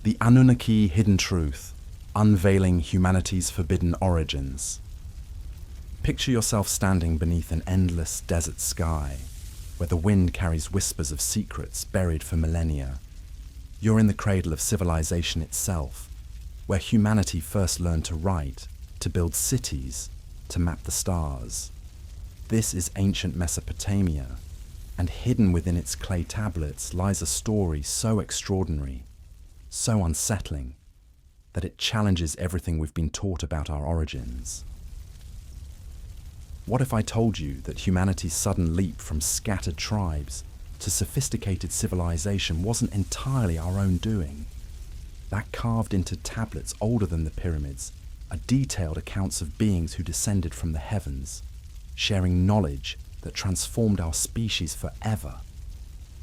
The Anunnaki Hidden Truth, Unveiling Humanity's Forbidden Origins. Picture yourself standing beneath an endless desert sky, where the wind carries whispers of secrets buried for millennia. You're in the cradle of civilization itself, where humanity first learned to write, to build cities, to map the stars. This is ancient Mesopotamia, and hidden within its clay tablets lies a story so extraordinary, so unsettling, that it challenges everything we've been taught about our origins. What if I told you that humanity's sudden leap from scattered tribes to sophisticated civilization wasn't entirely our own doing? That carved into tablets older than the pyramids are detailed accounts of beings who descended from the heavens, sharing knowledge that transformed our species forever.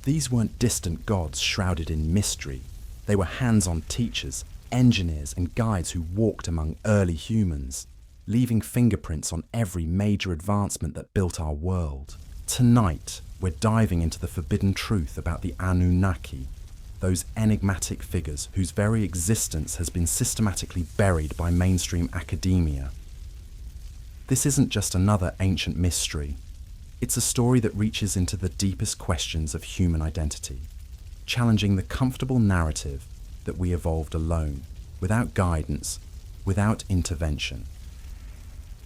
These weren't distant gods shrouded in mystery. They were hands-on teachers, engineers, and guides who walked among early humans, leaving fingerprints on every major advancement that built our world. Tonight, we're diving into the forbidden truth about the Anunnaki, those enigmatic figures whose very existence has been systematically buried by mainstream academia. This isn't just another ancient mystery. It's a story that reaches into the deepest questions of human identity, challenging the comfortable narrative that we evolved alone, without guidance, without intervention.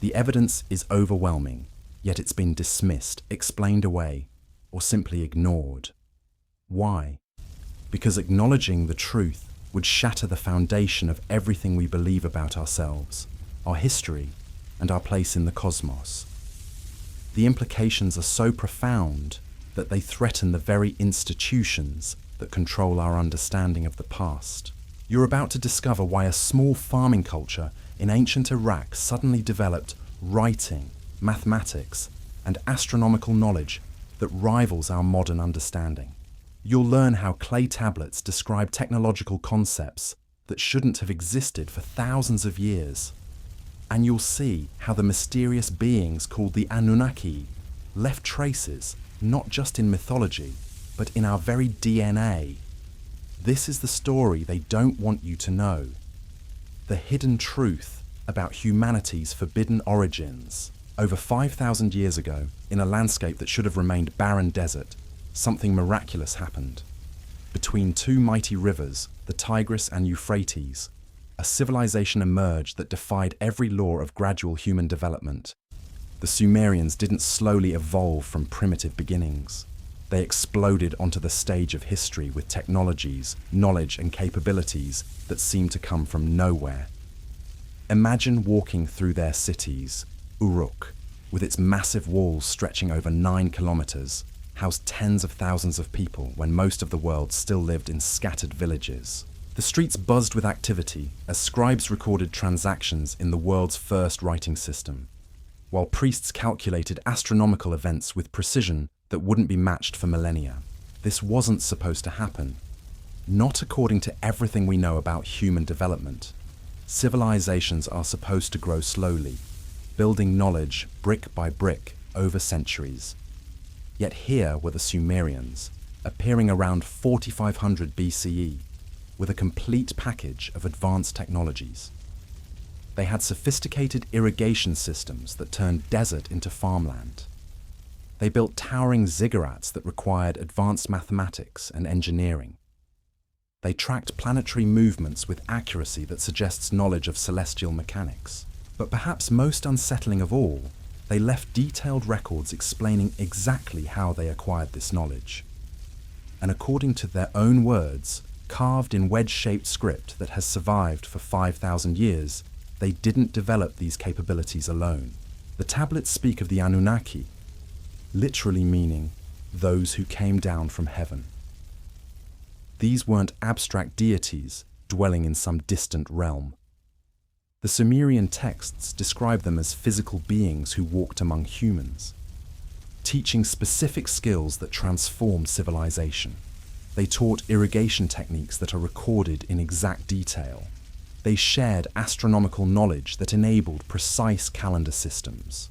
The evidence is overwhelming, yet it's been dismissed, explained away, or simply ignored. Why? Because acknowledging the truth would shatter the foundation of everything we believe about ourselves, our history, and our place in the cosmos. The implications are so profound that they threaten the very institutions that control our understanding of the past. You're about to discover why a small farming culture in ancient Iraq suddenly developed writing, mathematics, and astronomical knowledge that rivals our modern understanding. You'll learn how clay tablets describe technological concepts that shouldn't have existed for thousands of years. And you'll see how the mysterious beings called the Anunnaki left traces not just in mythology, but in our very DNA. This is the story they don't want you to know. The hidden truth about humanity's forbidden origins. Over 5,000 years ago, in a landscape that should have remained barren desert, something miraculous happened. Between two mighty rivers, the Tigris and Euphrates, a civilization emerged that defied every law of gradual human development. The Sumerians didn't slowly evolve from primitive beginnings. They exploded onto the stage of history with technologies, knowledge, and capabilities that seemed to come from nowhere. Imagine walking through their cities. Uruk, with its massive walls stretching over 9 kilometers, housed tens of thousands of people when most of the world still lived in scattered villages. The streets buzzed with activity as scribes recorded transactions in the world's first writing system, while priests calculated astronomical events with precision that wouldn't be matched for millennia. This wasn't supposed to happen. Not according to everything we know about human development. Civilizations are supposed to grow slowly, building knowledge brick by brick over centuries. Yet here were the Sumerians, appearing around 4500 BCE, with a complete package of advanced technologies. They had sophisticated irrigation systems that turned desert into farmland. They built towering ziggurats that required advanced mathematics and engineering. They tracked planetary movements with accuracy that suggests knowledge of celestial mechanics. But perhaps most unsettling of all, they left detailed records explaining exactly how they acquired this knowledge. And according to their own words, carved in wedge-shaped script that has survived for 5,000 years, they didn't develop these capabilities alone. The tablets speak of the Anunnaki, literally meaning those who came down from heaven. These weren't abstract deities dwelling in some distant realm. The Sumerian texts describe them as physical beings who walked among humans, teaching specific skills that transformed civilization. They taught irrigation techniques that are recorded in exact detail. They shared astronomical knowledge that enabled precise calendar systems.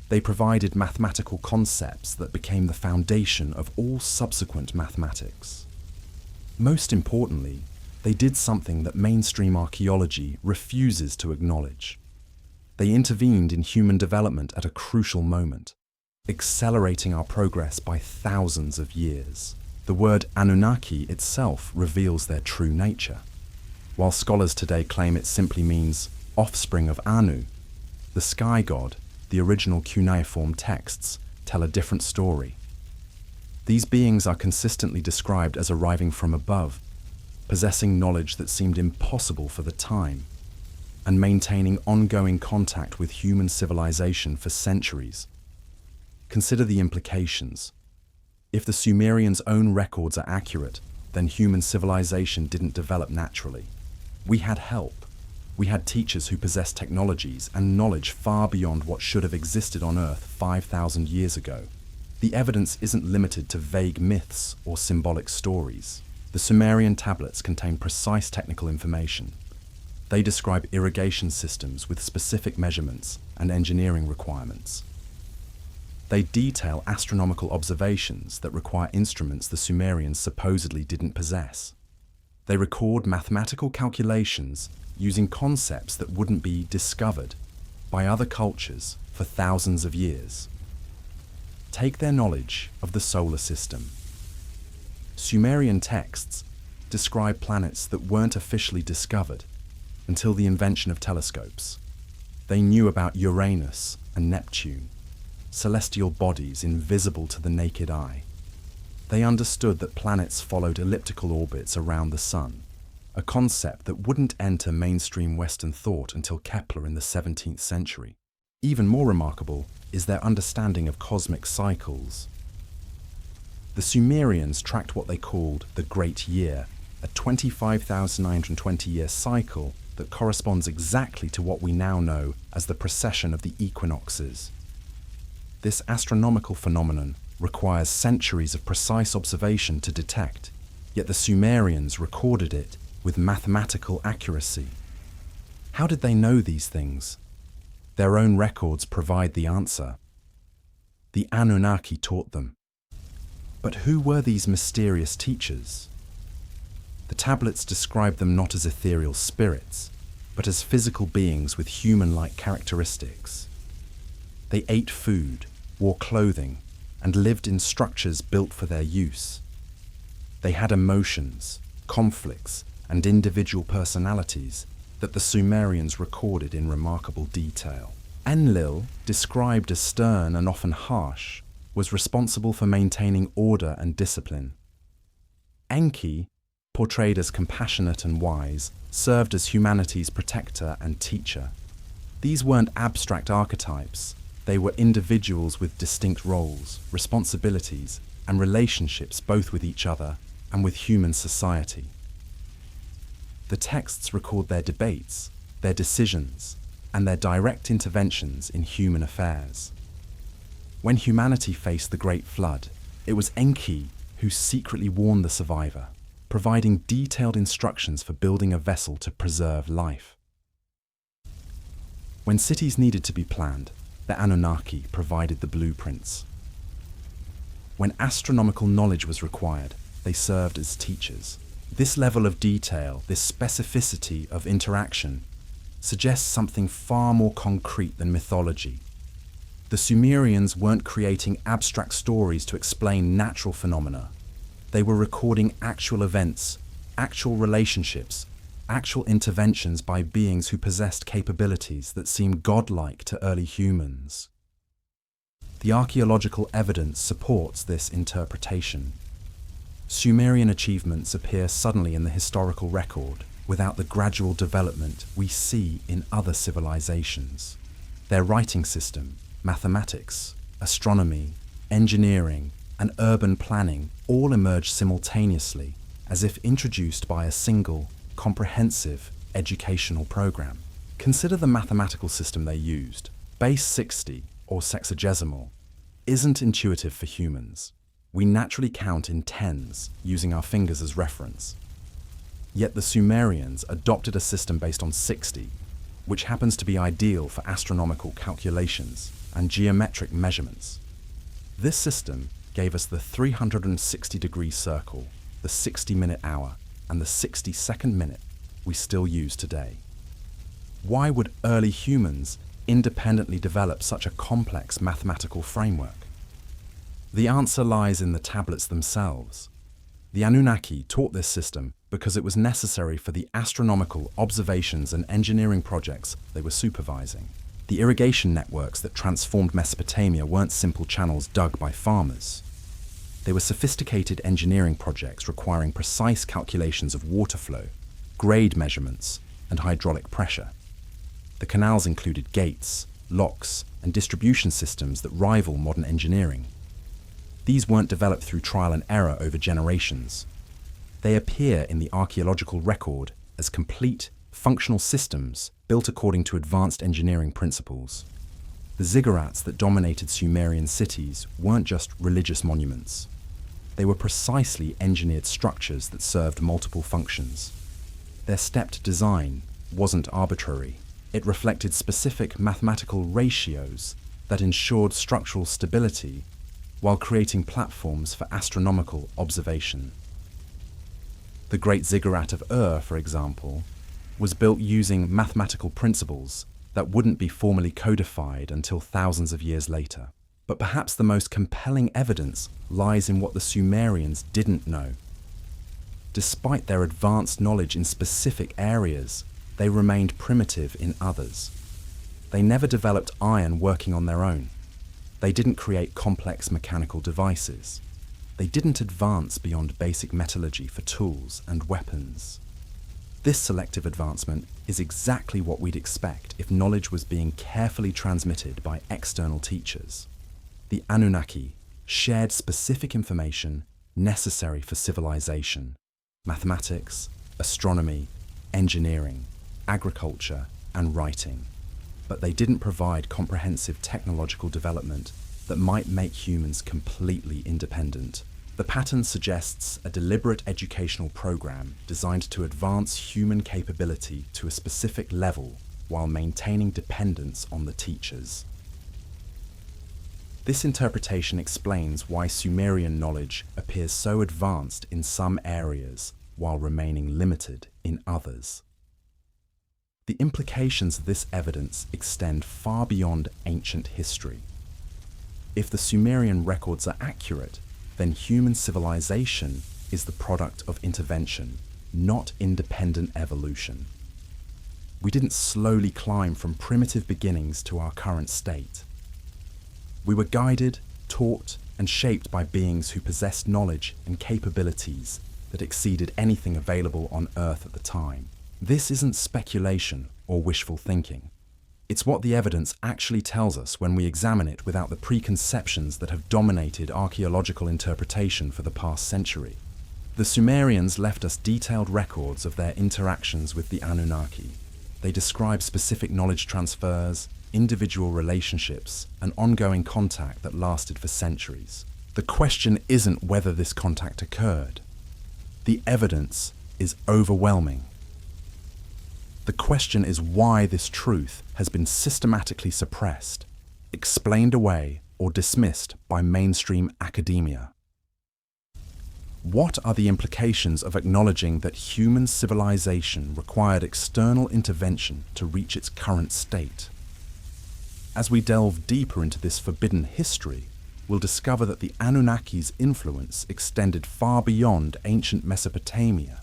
They provided mathematical concepts that became the foundation of all subsequent mathematics. Most importantly, They did something that mainstream archaeology refuses to acknowledge. They intervened in human development at a crucial moment, accelerating our progress by thousands of years. The word Anunnaki itself reveals their true nature. While scholars today claim it simply means offspring of Anu, the sky god, the original cuneiform texts, tell a different story. These beings are consistently described as arriving from above, possessing knowledge that seemed impossible for the time, and maintaining ongoing contact with human civilization for centuries. Consider the implications. If the Sumerians' own records are accurate, then human civilization didn't develop naturally. We had help. We had teachers who possessed technologies and knowledge far beyond what should have existed on Earth 5,000 years ago. The evidence isn't limited to vague myths or symbolic stories. The Sumerian tablets contain precise technical information. They describe irrigation systems with specific measurements and engineering requirements. They detail astronomical observations that require instruments the Sumerians supposedly didn't possess. They record mathematical calculations using concepts that wouldn't be discovered by other cultures for thousands of years. Take their knowledge of the solar system. Sumerian texts describe planets that weren't officially discovered until the invention of telescopes. They knew about Uranus and Neptune, celestial bodies invisible to the naked eye. They understood that planets followed elliptical orbits around the sun, a concept that wouldn't enter mainstream Western thought until Kepler in the 17th century. Even more remarkable is their understanding of cosmic cycles. The Sumerians tracked what they called the Great Year, a 25,920-year cycle that corresponds exactly to what we now know as the precession of the equinoxes. This astronomical phenomenon requires centuries of precise observation to detect, yet the Sumerians recorded it with mathematical accuracy. How did they know these things? Their own records provide the answer. The Anunnaki taught them. But who were these mysterious teachers? The tablets describe them not as ethereal spirits, but as physical beings with human-like characteristics. They ate food, wore clothing, and lived in structures built for their use. They had emotions, conflicts, and individual personalities that the Sumerians recorded in remarkable detail. Enlil, described as stern and often harsh, was responsible for maintaining order and discipline. Enki, portrayed as compassionate and wise, served as humanity's protector and teacher. These weren't abstract archetypes. They were individuals with distinct roles, responsibilities, and relationships both with each other and with human society. The texts record their debates, their decisions, and their direct interventions in human affairs. When humanity faced the Great Flood, it was Enki who secretly warned the survivor, providing detailed instructions for building a vessel to preserve life. When cities needed to be planned, the Anunnaki provided the blueprints. When astronomical knowledge was required, they served as teachers. This level of detail, this specificity of interaction, suggests something far more concrete than mythology. The Sumerians weren't creating abstract stories to explain natural phenomena. They were recording actual events, actual relationships, actual interventions by beings who possessed capabilities that seemed godlike to early humans. The archaeological evidence supports this interpretation. Sumerian achievements appear suddenly in the historical record without the gradual development we see in other civilizations. Their writing system, mathematics, astronomy, engineering, and urban planning all emerge simultaneously, as if introduced by a single, comprehensive educational program. Consider the mathematical system they used. Base 60, or sexagesimal, isn't intuitive for humans. We naturally count in tens, using our fingers as reference. Yet the Sumerians adopted a system based on 60, which happens to be ideal for astronomical calculations and geometric measurements. This system gave us the 360-degree circle, the 60-minute hour, and the 60-second minute we still use today. Why would early humans independently develop such a complex mathematical framework? The answer lies in the tablets themselves. The Anunnaki taught this system because it was necessary for the astronomical observations and engineering projects they were supervising. The irrigation networks that transformed Mesopotamia weren't simple channels dug by farmers. They were sophisticated engineering projects requiring precise calculations of water flow, grade measurements, and hydraulic pressure. The canals included gates, locks, and distribution systems that rival modern engineering. These weren't developed through trial and error over generations. They appear in the archaeological record as complete, functional systems built according to advanced engineering principles. The ziggurats that dominated Sumerian cities weren't just religious monuments. They were precisely engineered structures that served multiple functions. Their stepped design wasn't arbitrary. It reflected specific mathematical ratios that ensured structural stability while creating platforms for astronomical observation. The Great Ziggurat of Ur, for example, was built using mathematical principles that wouldn't be formally codified until thousands of years later. But perhaps the most compelling evidence lies in what the Sumerians didn't know. Despite their advanced knowledge in specific areas, they remained primitive in others. They never developed iron working on their own. They didn't create complex mechanical devices. They didn't advance beyond basic metallurgy for tools and weapons. This selective advancement is exactly what we'd expect if knowledge was being carefully transmitted by external teachers. The Anunnaki shared specific information necessary for civilization: mathematics, astronomy, engineering, agriculture, and writing. But they didn't provide comprehensive technological development that might make humans completely independent. The pattern suggests a deliberate educational program designed to advance human capability to a specific level while maintaining dependence on the teachers. This interpretation explains why Sumerian knowledge appears so advanced in some areas while remaining limited in others. The implications of this evidence extend far beyond ancient history. If the Sumerian records are accurate, then human civilization is the product of intervention, not independent evolution. We didn't slowly climb from primitive beginnings to our current state. We were guided, taught, and shaped by beings who possessed knowledge and capabilities that exceeded anything available on Earth at the time. This isn't speculation or wishful thinking. It's what the evidence actually tells us when we examine it without the preconceptions that have dominated archaeological interpretation for the past century. The Sumerians left us detailed records of their interactions with the Anunnaki. They describe specific knowledge transfers, individual relationships, and ongoing contact that lasted for centuries. The question isn't whether this contact occurred. The evidence is overwhelming. The question is why this truth has been systematically suppressed, explained away, or dismissed by mainstream academia. What are the implications of acknowledging that human civilization required external intervention to reach its current state? As we delve deeper into this forbidden history, we'll discover that the Anunnaki's influence extended far beyond ancient Mesopotamia.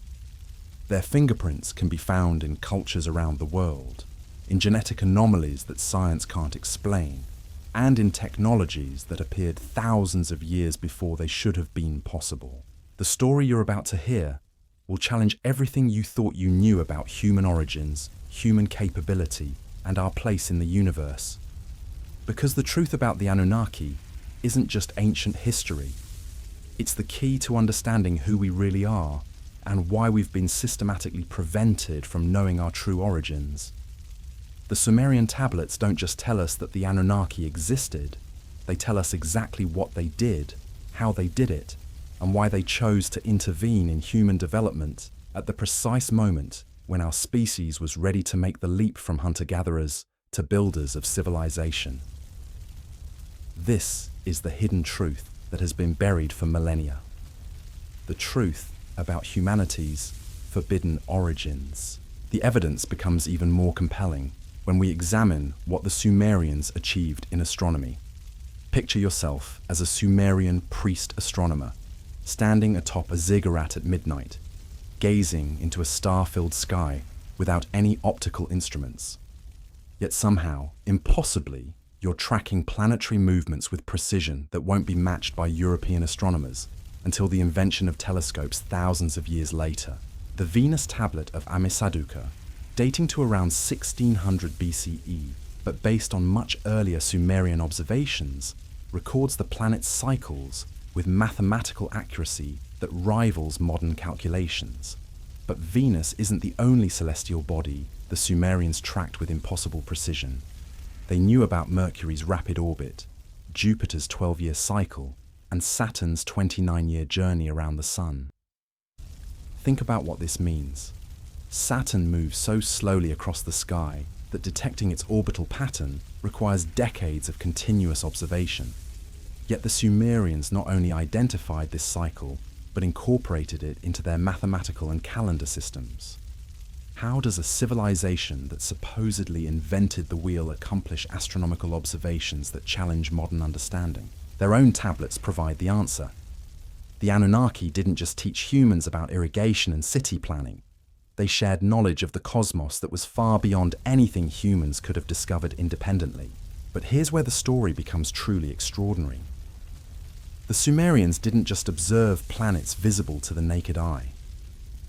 Their fingerprints can be found in cultures around the world, in genetic anomalies that science can't explain, and in technologies that appeared thousands of years before they should have been possible. The story you're about to hear will challenge everything you thought you knew about human origins, human capability, and our place in the universe. Because the truth about the Anunnaki isn't just ancient history. It's the key to understanding who we really are and why we've been systematically prevented from knowing our true origins. The Sumerian tablets don't just tell us that the Anunnaki existed, they tell us exactly what they did, how they did it, and why they chose to intervene in human development at the precise moment when our species was ready to make the leap from hunter-gatherers to builders of civilization. This is the hidden truth that has been buried for millennia. The truth about humanity's forbidden origins. The evidence becomes even more compelling when we examine what the Sumerians achieved in astronomy. Picture yourself as a Sumerian priest astronomer, standing atop a ziggurat at midnight, gazing into a star-filled sky without any optical instruments. Yet somehow, impossibly, you're tracking planetary movements with precision that won't be matched by European astronomers until the invention of telescopes thousands of years later. The Venus tablet of Amisaduqa, dating to around 1600 BCE, but based on much earlier Sumerian observations, records the planet's cycles with mathematical accuracy that rivals modern calculations. But Venus isn't the only celestial body the Sumerians tracked with impossible precision. They knew about Mercury's rapid orbit, Jupiter's 12-year cycle, and Saturn's 29-year journey around the Sun. Think about what this means. Saturn moves so slowly across the sky that detecting its orbital pattern requires decades of continuous observation. Yet the Sumerians not only identified this cycle, but incorporated it into their mathematical and calendar systems. How does a civilization that supposedly invented the wheel accomplish astronomical observations that challenge modern understanding? Their own tablets provide the answer. The Anunnaki didn't just teach humans about irrigation and city planning. They shared knowledge of the cosmos that was far beyond anything humans could have discovered independently. But here's where the story becomes truly extraordinary. The Sumerians didn't just observe planets visible to the naked eye.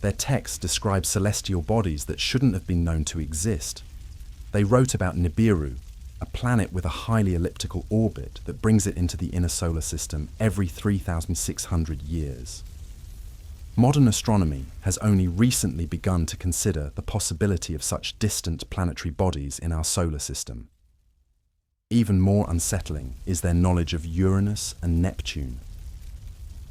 Their texts describe celestial bodies that shouldn't have been known to exist. They wrote about Nibiru, a planet with a highly elliptical orbit that brings it into the inner solar system every 3,600 years. Modern astronomy has only recently begun to consider the possibility of such distant planetary bodies in our solar system. Even more unsettling is their knowledge of Uranus and Neptune.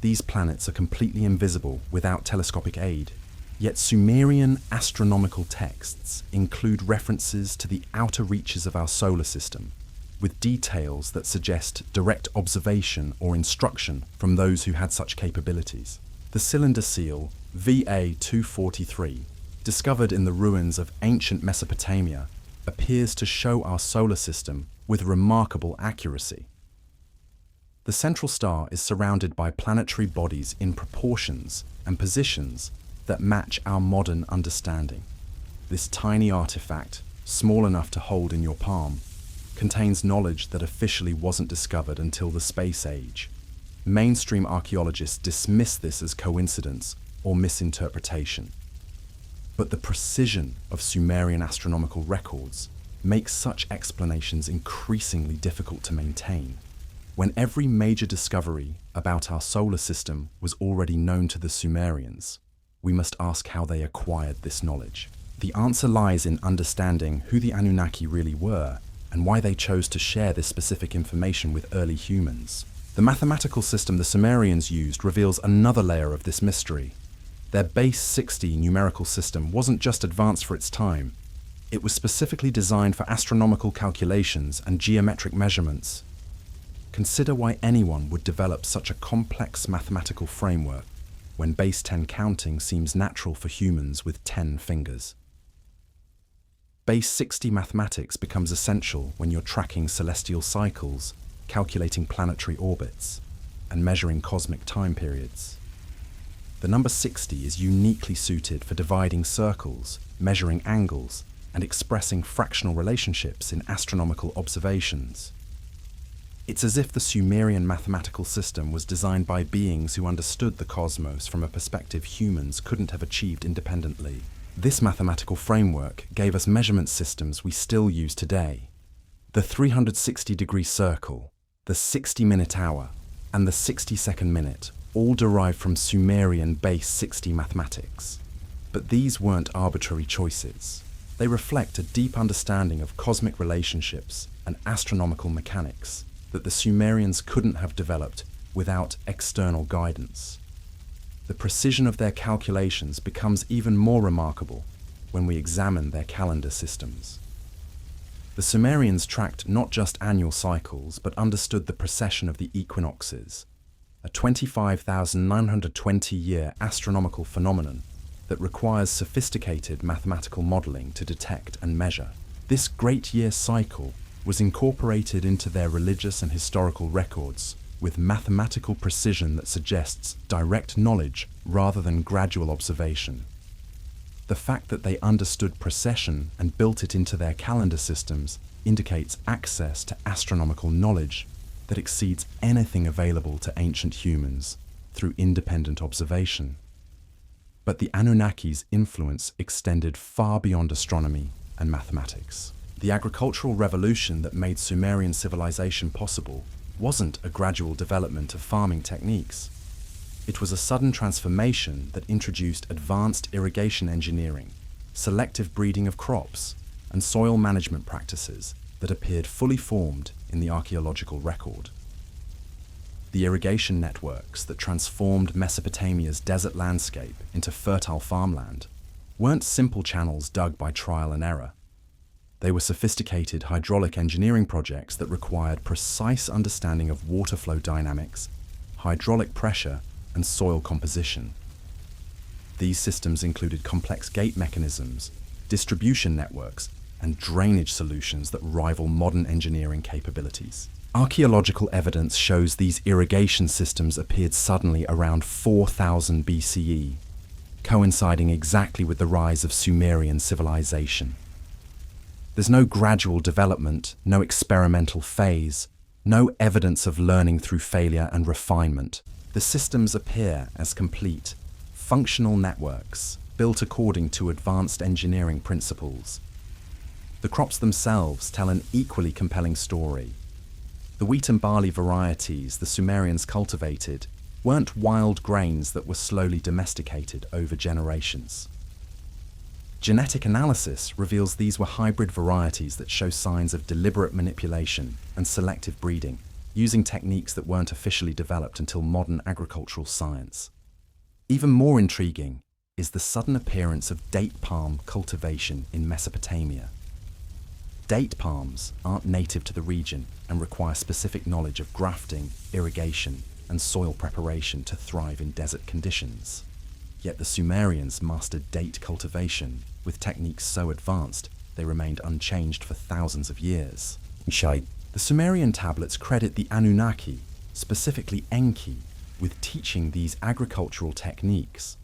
These planets are completely invisible without telescopic aid, yet Sumerian astronomical texts include references to the outer reaches of our solar system, with details that suggest direct observation or instruction from those who had such capabilities. The cylinder seal VA-243, discovered in the ruins of ancient Mesopotamia, appears to show our solar system with remarkable accuracy. The central star is surrounded by planetary bodies in proportions and positions that match our modern understanding. This tiny artifact, small enough to hold in your palm, contains knowledge that officially wasn't discovered until the space age. Mainstream archaeologists dismiss this as coincidence or misinterpretation. But the precision of Sumerian astronomical records makes such explanations increasingly difficult to maintain. When every major discovery about our solar system was already known to the Sumerians, we must ask how they acquired this knowledge. The answer lies in understanding who the Anunnaki really were and why they chose to share this specific information with early humans. The mathematical system the Sumerians used reveals another layer of this mystery. Their base 60 numerical system wasn't just advanced for its time. It was specifically designed for astronomical calculations and geometric measurements. Consider why anyone would develop such a complex mathematical framework when base 10 counting seems natural for humans with 10 fingers. Base 60 mathematics becomes essential when you're tracking celestial cycles, calculating planetary orbits, and measuring cosmic time periods. The number 60 is uniquely suited for dividing circles, measuring angles, and expressing fractional relationships in astronomical observations. It's as if the Sumerian mathematical system was designed by beings who understood the cosmos from a perspective humans couldn't have achieved independently. This mathematical framework gave us measurement systems we still use today. The 360-degree circle, the 60-minute hour, and the 60-second minute all derive from Sumerian base 60 mathematics. But these weren't arbitrary choices. They reflect a deep understanding of cosmic relationships and astronomical mechanics that the Sumerians couldn't have developed without external guidance. The precision of their calculations becomes even more remarkable when we examine their calendar systems. The Sumerians tracked not just annual cycles, but understood the precession of the equinoxes, a 25,920-year astronomical phenomenon that requires sophisticated mathematical modeling to detect and measure. This great year cycle was incorporated into their religious and historical records with mathematical precision that suggests direct knowledge rather than gradual observation. The fact that they understood precession and built it into their calendar systems indicates access to astronomical knowledge that exceeds anything available to ancient humans through independent observation. But the Anunnakis' influence extended far beyond astronomy and mathematics. The agricultural revolution that made Sumerian civilization possible wasn't a gradual development of farming techniques. It was a sudden transformation that introduced advanced irrigation engineering, selective breeding of crops, and soil management practices that appeared fully formed in the archaeological record. The irrigation networks that transformed Mesopotamia's desert landscape into fertile farmland weren't simple channels dug by trial and error. They were sophisticated hydraulic engineering projects that required precise understanding of water flow dynamics, hydraulic pressure, and soil composition. These systems included complex gate mechanisms, distribution networks, and drainage solutions that rival modern engineering capabilities. Archaeological evidence shows these irrigation systems appeared suddenly around 4000 BCE, coinciding exactly with the rise of Sumerian civilization. There's no gradual development, no experimental phase, no evidence of learning through failure and refinement. The systems appear as complete, functional networks built according to advanced engineering principles. The crops themselves tell an equally compelling story. The wheat and barley varieties the Sumerians cultivated weren't wild grains that were slowly domesticated over generations. Genetic analysis reveals these were hybrid varieties that show signs of deliberate manipulation and selective breeding, using techniques that weren't officially developed until modern agricultural science. Even more intriguing is the sudden appearance of date palm cultivation in Mesopotamia. Date palms aren't native to the region and require specific knowledge of grafting, irrigation, and soil preparation to thrive in desert conditions. Yet the Sumerians mastered date cultivation with techniques so advanced they remained unchanged for thousands of years. The Sumerian tablets credit the Anunnaki, specifically Enki, with teaching these agricultural techniques.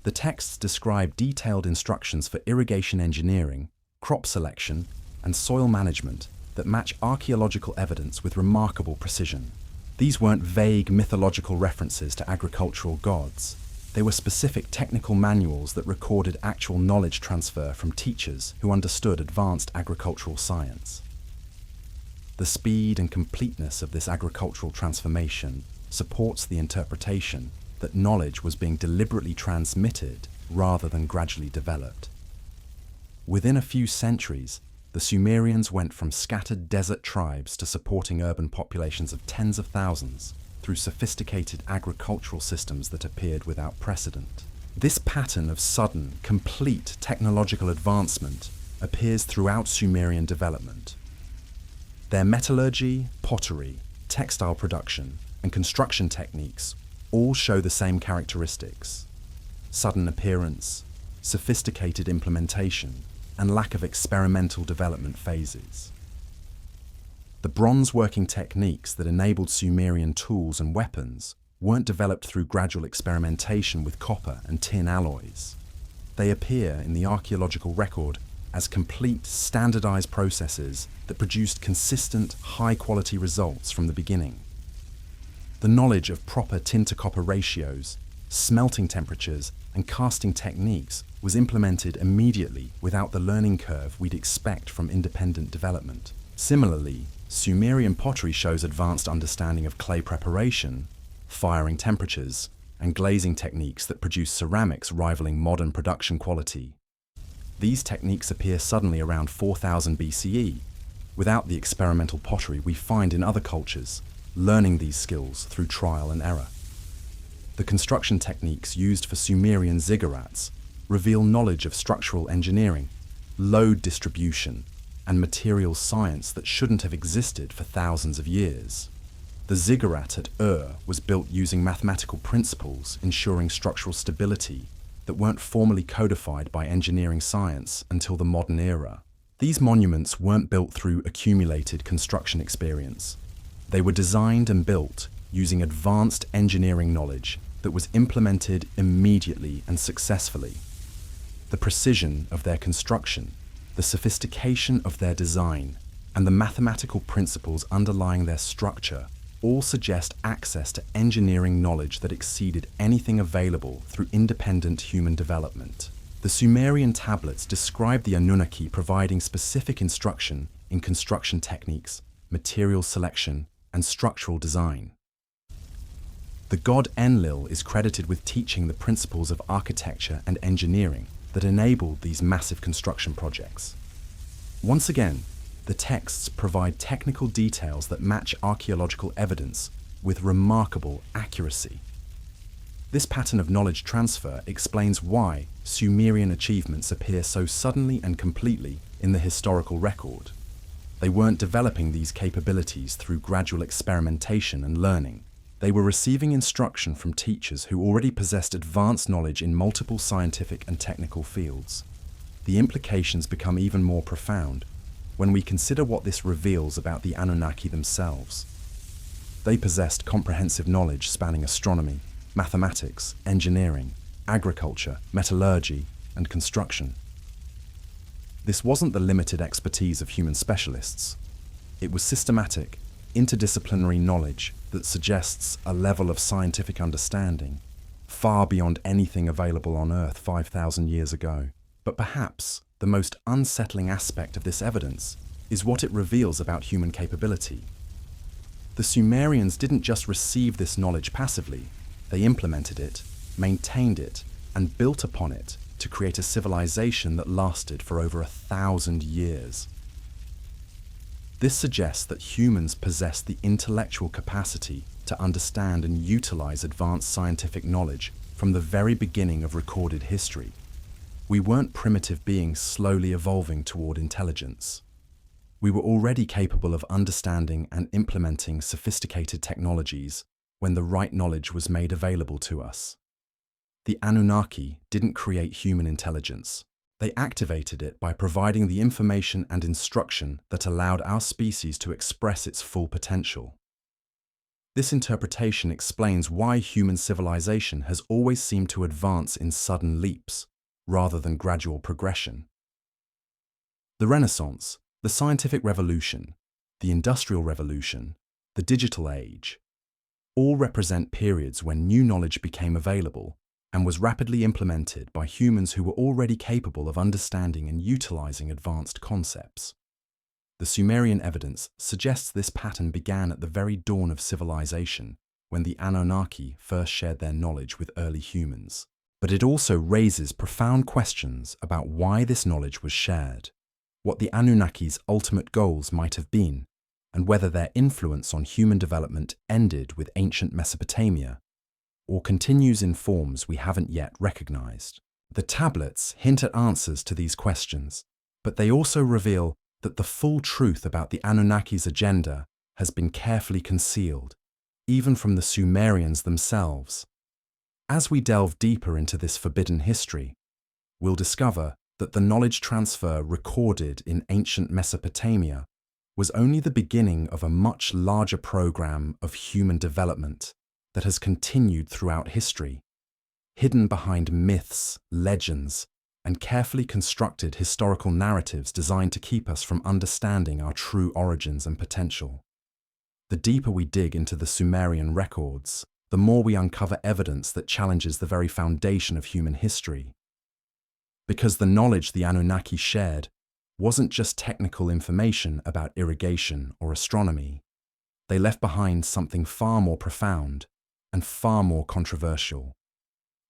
The texts describe detailed instructions for irrigation engineering, crop selection, and soil management that match archaeological evidence with remarkable precision. These weren't vague mythological references to agricultural gods. They were specific technical manuals that recorded actual knowledge transfer from teachers who understood advanced agricultural science. The speed and completeness of this agricultural transformation supports the interpretation that knowledge was being deliberately transmitted rather than gradually developed. Within a few centuries, the Sumerians went from scattered desert tribes to supporting urban populations of tens of thousands through sophisticated agricultural systems that appeared without precedent. This pattern of sudden, complete technological advancement appears throughout Sumerian development. Their metallurgy, pottery, textile production, and construction techniques all show the same characteristics: sudden appearance, sophisticated implementation, and lack of experimental development phases. The bronze working techniques that enabled Sumerian tools and weapons weren't developed through gradual experimentation with copper and tin alloys. They appear in the archaeological record as complete, standardized processes that produced consistent, high-quality results from the beginning. The knowledge of proper tin-to-copper ratios, smelting temperatures, and casting techniques was implemented immediately without the learning curve we'd expect from independent development. Similarly, Sumerian pottery shows advanced understanding of clay preparation, firing temperatures, and glazing techniques that produce ceramics rivaling modern production quality. These techniques appear suddenly around 4000 BCE, without the experimental pottery we find in other cultures, learning these skills through trial and error. The construction techniques used for Sumerian ziggurats reveal knowledge of structural engineering, load distribution, and material science that shouldn't have existed for thousands of years. The ziggurat at Ur was built using mathematical principles ensuring structural stability, that weren't formally codified by engineering science until the modern era. These monuments weren't built through accumulated construction experience. They were designed and built using advanced engineering knowledge that was implemented immediately and successfully. The precision of their construction, the sophistication of their design, and the mathematical principles underlying their structure all suggest access to engineering knowledge that exceeded anything available through independent human development. The Sumerian tablets describe the Anunnaki providing specific instruction in construction techniques, material selection, and structural design. The god Enlil is credited with teaching the principles of architecture and engineering that enabled these massive construction projects. Once again, the texts provide technical details that match archaeological evidence with remarkable accuracy. This pattern of knowledge transfer explains why Sumerian achievements appear so suddenly and completely in the historical record. They weren't developing these capabilities through gradual experimentation and learning. They were receiving instruction from teachers who already possessed advanced knowledge in multiple scientific and technical fields. The implications become even more profound when we consider what this reveals about the Anunnaki themselves. They possessed comprehensive knowledge spanning astronomy, mathematics, engineering, agriculture, metallurgy, and construction. This wasn't the limited expertise of human specialists. It was systematic, interdisciplinary knowledge that suggests a level of scientific understanding far beyond anything available on Earth 5,000 years ago. But perhaps the most unsettling aspect of this evidence is what it reveals about human capability. The Sumerians didn't just receive this knowledge passively, they implemented it, maintained it, and built upon it to create a civilization that lasted for over 1,000 years. This suggests that humans possess the intellectual capacity to understand and utilize advanced scientific knowledge from the very beginning of recorded history. We weren't primitive beings slowly evolving toward intelligence. We were already capable of understanding and implementing sophisticated technologies when the right knowledge was made available to us. The Anunnaki didn't create human intelligence. They activated it by providing the information and instruction that allowed our species to express its full potential. This interpretation explains why human civilization has always seemed to advance in sudden leaps, rather than gradual progression. The Renaissance, the scientific revolution, the industrial revolution, the digital age, all represent periods when new knowledge became available and was rapidly implemented by humans who were already capable of understanding and utilizing advanced concepts. The Sumerian evidence suggests this pattern began at the very dawn of civilization, when the Anunnaki first shared their knowledge with early humans. But it also raises profound questions about why this knowledge was shared, what the Anunnaki's ultimate goals might have been, and whether their influence on human development ended with ancient Mesopotamia or continues in forms we haven't yet recognized. The tablets hint at answers to these questions, but they also reveal that the full truth about the Anunnaki's agenda has been carefully concealed, even from the Sumerians themselves. As we delve deeper into this forbidden history, we'll discover that the knowledge transfer recorded in ancient Mesopotamia was only the beginning of a much larger program of human development that has continued throughout history, hidden behind myths, legends, and carefully constructed historical narratives designed to keep us from understanding our true origins and potential. The deeper we dig into the Sumerian records, the more we uncover evidence that challenges the very foundation of human history. Because the knowledge the Anunnaki shared wasn't just technical information about irrigation or astronomy. They left behind something far more profound and far more controversial.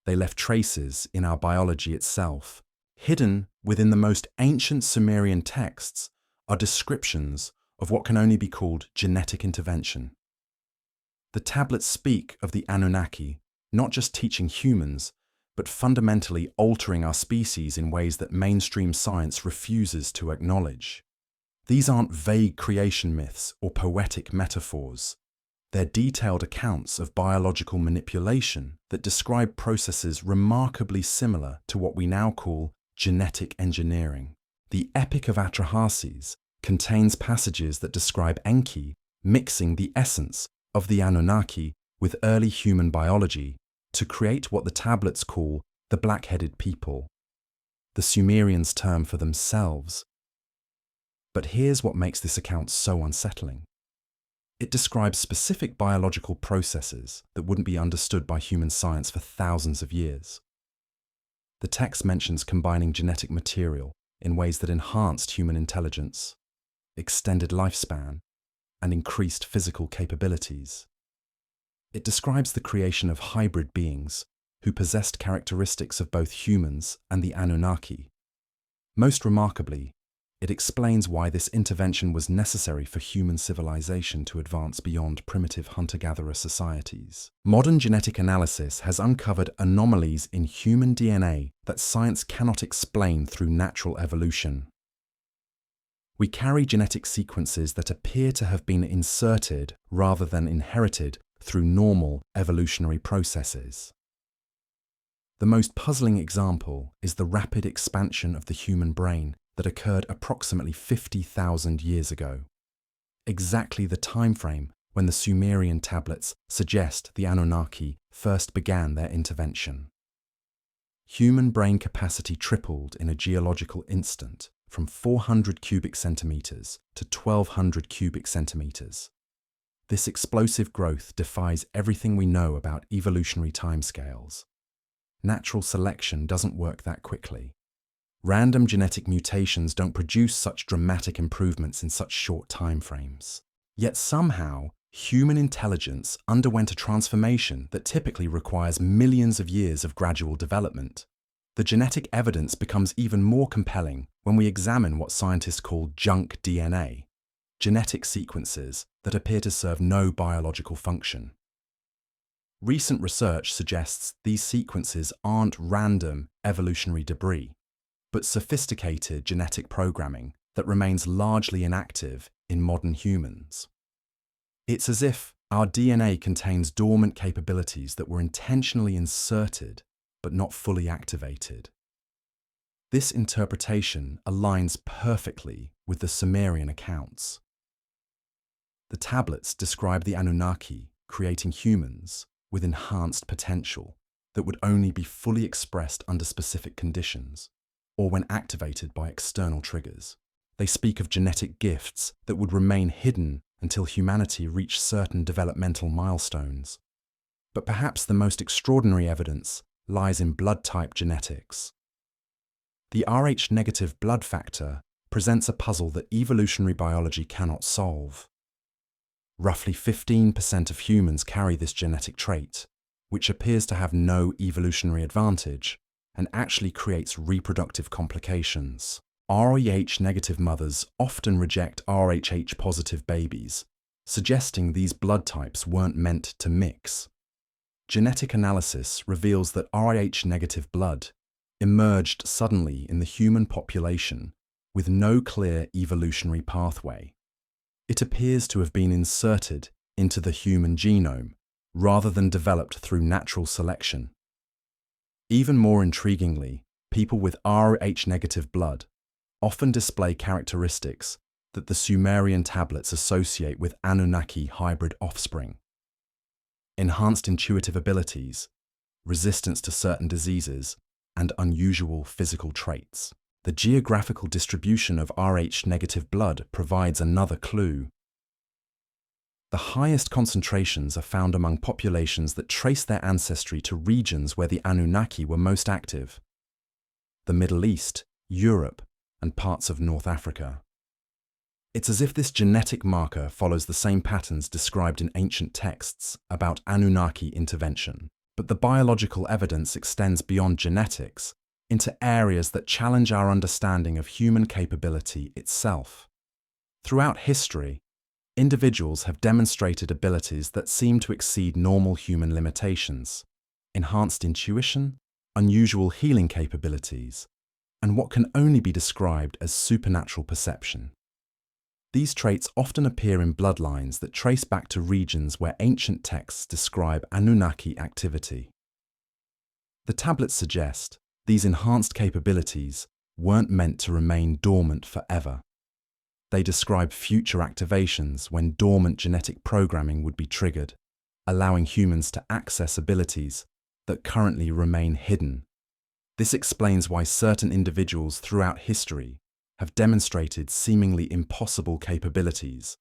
They left traces in our biology itself. Hidden within the most ancient Sumerian texts are descriptions of what can only be called genetic intervention. The tablets speak of the Anunnaki not just teaching humans, but fundamentally altering our species in ways that mainstream science refuses to acknowledge. These aren't vague creation myths or poetic metaphors. They're detailed accounts of biological manipulation that describe processes remarkably similar to what we now call genetic engineering. The Epic of Atrahasis contains passages that describe Enki mixing the essence of the Anunnaki with early human biology to create what the tablets call the black-headed people, the Sumerians' term for themselves. But here's what makes this account so unsettling. It describes specific biological processes that wouldn't be understood by human science for thousands of years. The text mentions combining genetic material in ways that enhanced human intelligence, extended lifespan, and increased physical capabilities. It describes the creation of hybrid beings who possessed characteristics of both humans and the Anunnaki. Most remarkably, it explains why this intervention was necessary for human civilization to advance beyond primitive hunter-gatherer societies. Modern genetic analysis has uncovered anomalies in human DNA that science cannot explain through natural evolution. We carry genetic sequences that appear to have been inserted rather than inherited through normal evolutionary processes. The most puzzling example is the rapid expansion of the human brain that occurred approximately 50,000 years ago, exactly the time frame when the Sumerian tablets suggest the Anunnaki first began their intervention. Human brain capacity tripled in a geological instant from 400 cubic centimeters to 1,200 cubic centimeters. This explosive growth defies everything we know about evolutionary timescales. Natural selection doesn't work that quickly. Random genetic mutations don't produce such dramatic improvements in such short time frames. Yet somehow, human intelligence underwent a transformation that typically requires millions of years of gradual development. The genetic evidence becomes even more compelling when we examine what scientists call junk DNA, genetic sequences that appear to serve no biological function. Recent research suggests these sequences aren't random evolutionary debris, but sophisticated genetic programming that remains largely inactive in modern humans. It's as if our DNA contains dormant capabilities that were intentionally inserted but not fully activated. This interpretation aligns perfectly with the Sumerian accounts. The tablets describe the Anunnaki creating humans with enhanced potential that would only be fully expressed under specific conditions, or when activated by external triggers. They speak of genetic gifts that would remain hidden until humanity reached certain developmental milestones. But perhaps the most extraordinary evidence lies in blood type genetics. The Rh-negative blood factor presents a puzzle that evolutionary biology cannot solve. Roughly 15% of humans carry this genetic trait, which appears to have no evolutionary advantage and actually creates reproductive complications. Rh-negative mothers often reject Rh-positive babies, suggesting these blood types weren't meant to mix. Genetic analysis reveals that Rh-negative blood emerged suddenly in the human population with no clear evolutionary pathway. It appears to have been inserted into the human genome rather than developed through natural selection. Even more intriguingly, people with Rh-negative blood often display characteristics that the Sumerian tablets associate with Anunnaki hybrid offspring. Enhanced intuitive abilities, resistance to certain diseases, and unusual physical traits. The geographical distribution of Rh-negative blood provides another clue. The highest concentrations are found among populations that trace their ancestry to regions where the Anunnaki were most active: the Middle East, Europe, and parts of North Africa. It's as if this genetic marker follows the same patterns described in ancient texts about Anunnaki intervention, but the biological evidence extends beyond genetics into areas that challenge our understanding of human capability itself. Throughout history, individuals have demonstrated abilities that seem to exceed normal human limitations: enhanced intuition, unusual healing capabilities, and what can only be described as supernatural perception. These traits often appear in bloodlines that trace back to regions where ancient texts describe Anunnaki activity. The tablets suggest these enhanced capabilities weren't meant to remain dormant forever. They describe future activations when dormant genetic programming would be triggered, allowing humans to access abilities that currently remain hidden. This explains why certain individuals throughout history have demonstrated seemingly impossible capabilities,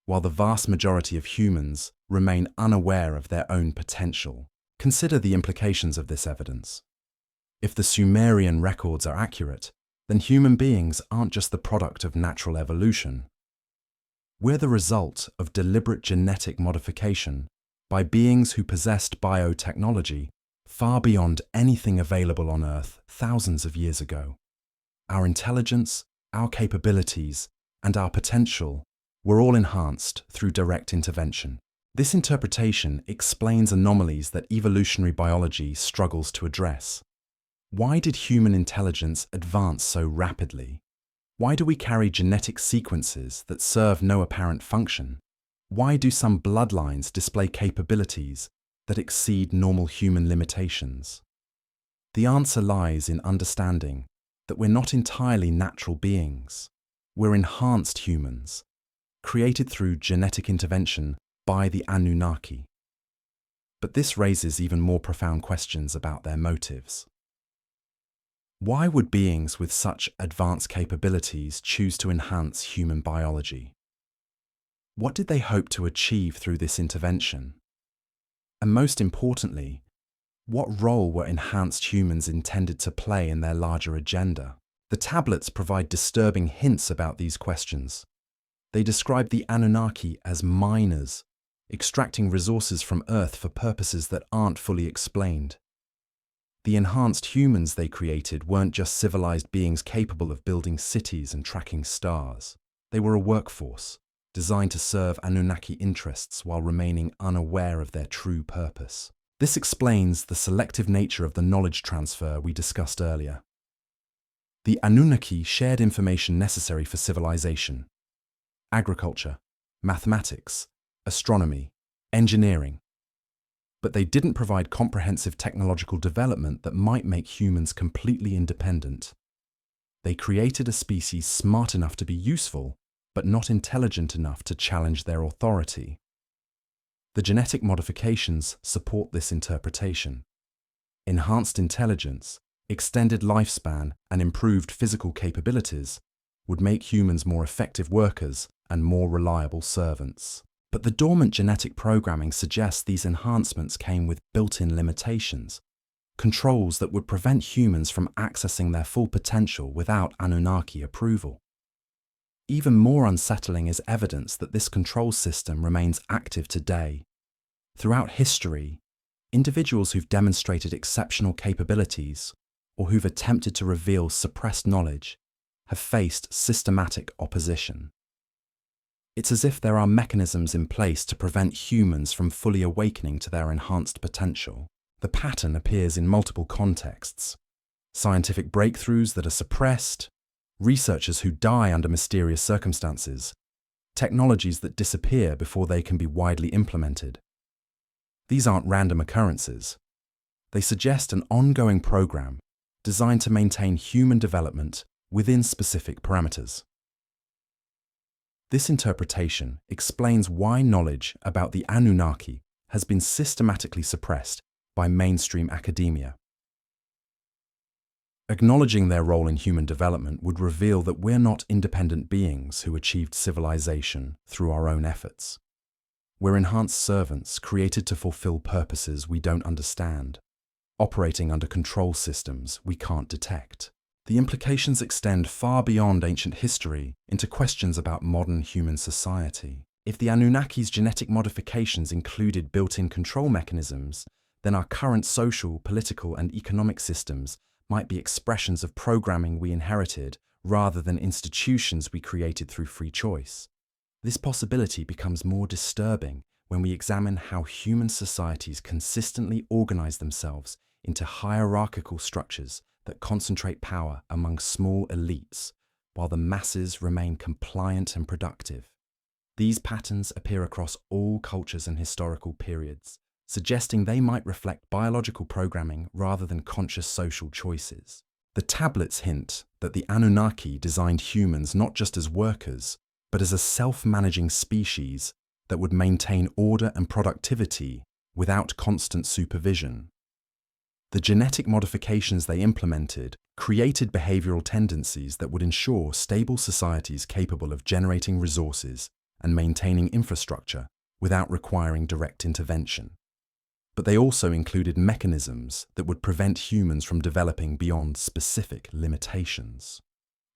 while the vast majority of humans remain unaware of their own potential. Consider the implications of this evidence. If the Sumerian records are accurate, then human beings aren't just the product of natural evolution. We're the result of deliberate genetic modification by beings who possessed biotechnology far beyond anything available on Earth thousands of years ago. Our intelligence, our capabilities, and our potential were all enhanced through direct intervention. This interpretation explains anomalies that evolutionary biology struggles to address. Why did human intelligence advance so rapidly? Why do we carry genetic sequences that serve no apparent function? Why do some bloodlines display capabilities that exceed normal human limitations? The answer lies in understanding that we're not entirely natural beings. We're enhanced humans, created through genetic intervention by the Anunnaki. But this raises even more profound questions about their motives. Why would beings with such advanced capabilities choose to enhance human biology? What did they hope to achieve through this intervention? And most importantly, what role were enhanced humans intended to play in their larger agenda? The tablets provide disturbing hints about these questions. They describe the Anunnaki as miners, extracting resources from Earth for purposes that aren't fully explained. The enhanced humans they created weren't just civilized beings capable of building cities and tracking stars. They were a workforce, designed to serve Anunnaki interests while remaining unaware of their true purpose. This explains the selective nature of the knowledge transfer we discussed earlier. The Anunnaki shared information necessary for civilization: agriculture, mathematics, astronomy, engineering. But they didn't provide comprehensive technological development that might make humans completely independent. They created a species smart enough to be useful, but not intelligent enough to challenge their authority. The genetic modifications support this interpretation. Enhanced intelligence, extended lifespan, and improved physical capabilities would make humans more effective workers and more reliable servants. But the dormant genetic programming suggests these enhancements came with built-in limitations, controls that would prevent humans from accessing their full potential without Anunnaki approval. Even more unsettling is evidence that this control system remains active today. Throughout history, individuals who've demonstrated exceptional capabilities or who've attempted to reveal suppressed knowledge have faced systematic opposition. It's as if there are mechanisms in place to prevent humans from fully awakening to their enhanced potential. The pattern appears in multiple contexts: scientific breakthroughs that are suppressed, researchers who die under mysterious circumstances, technologies that disappear before they can be widely implemented. These aren't random occurrences. They suggest an ongoing program designed to maintain human development within specific parameters. This interpretation explains why knowledge about the Anunnaki has been systematically suppressed by mainstream academia. Acknowledging their role in human development would reveal that we're not independent beings who achieved civilization through our own efforts. We're enhanced servants created to fulfill purposes we don't understand, operating under control systems we can't detect. The implications extend far beyond ancient history into questions about modern human society. If the Anunnaki's genetic modifications included built-in control mechanisms, then our current social, political, and economic systems might be expressions of programming we inherited rather than institutions we created through free choice. This possibility becomes more disturbing when we examine how human societies consistently organize themselves into hierarchical structures that concentrate power among small elites while the masses remain compliant and productive. These patterns appear across all cultures and historical periods, suggesting they might reflect biological programming rather than conscious social choices. The tablets hint that the Anunnaki designed humans not just as workers, but as a self-managing species that would maintain order and productivity without constant supervision. The genetic modifications they implemented created behavioral tendencies that would ensure stable societies capable of generating resources and maintaining infrastructure without requiring direct intervention. But they also included mechanisms that would prevent humans from developing beyond specific limitations.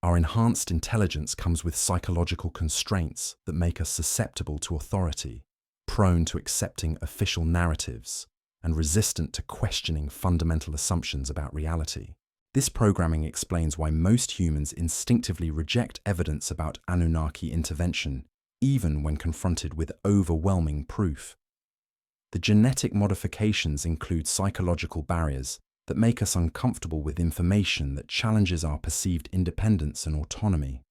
Our enhanced intelligence comes with psychological constraints that make us susceptible to authority, prone to accepting official narratives, and resistant to questioning fundamental assumptions about reality. This programming explains why most humans instinctively reject evidence about Anunnaki intervention, even when confronted with overwhelming proof. The genetic modifications include psychological barriers that make us uncomfortable with information that challenges our perceived independence and autonomy.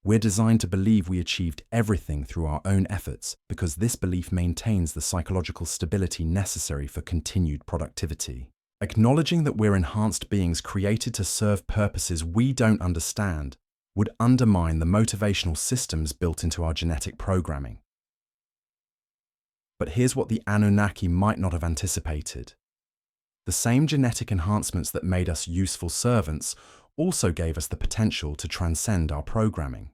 We're designed to believe we achieved everything through our own efforts because this belief maintains the psychological stability necessary for continued productivity. Acknowledging that we're enhanced beings created to serve purposes we don't understand would undermine the motivational systems built into our genetic programming. But here's what the Anunnaki might not have anticipated. The same genetic enhancements that made us useful servants also gave us the potential to transcend our programming.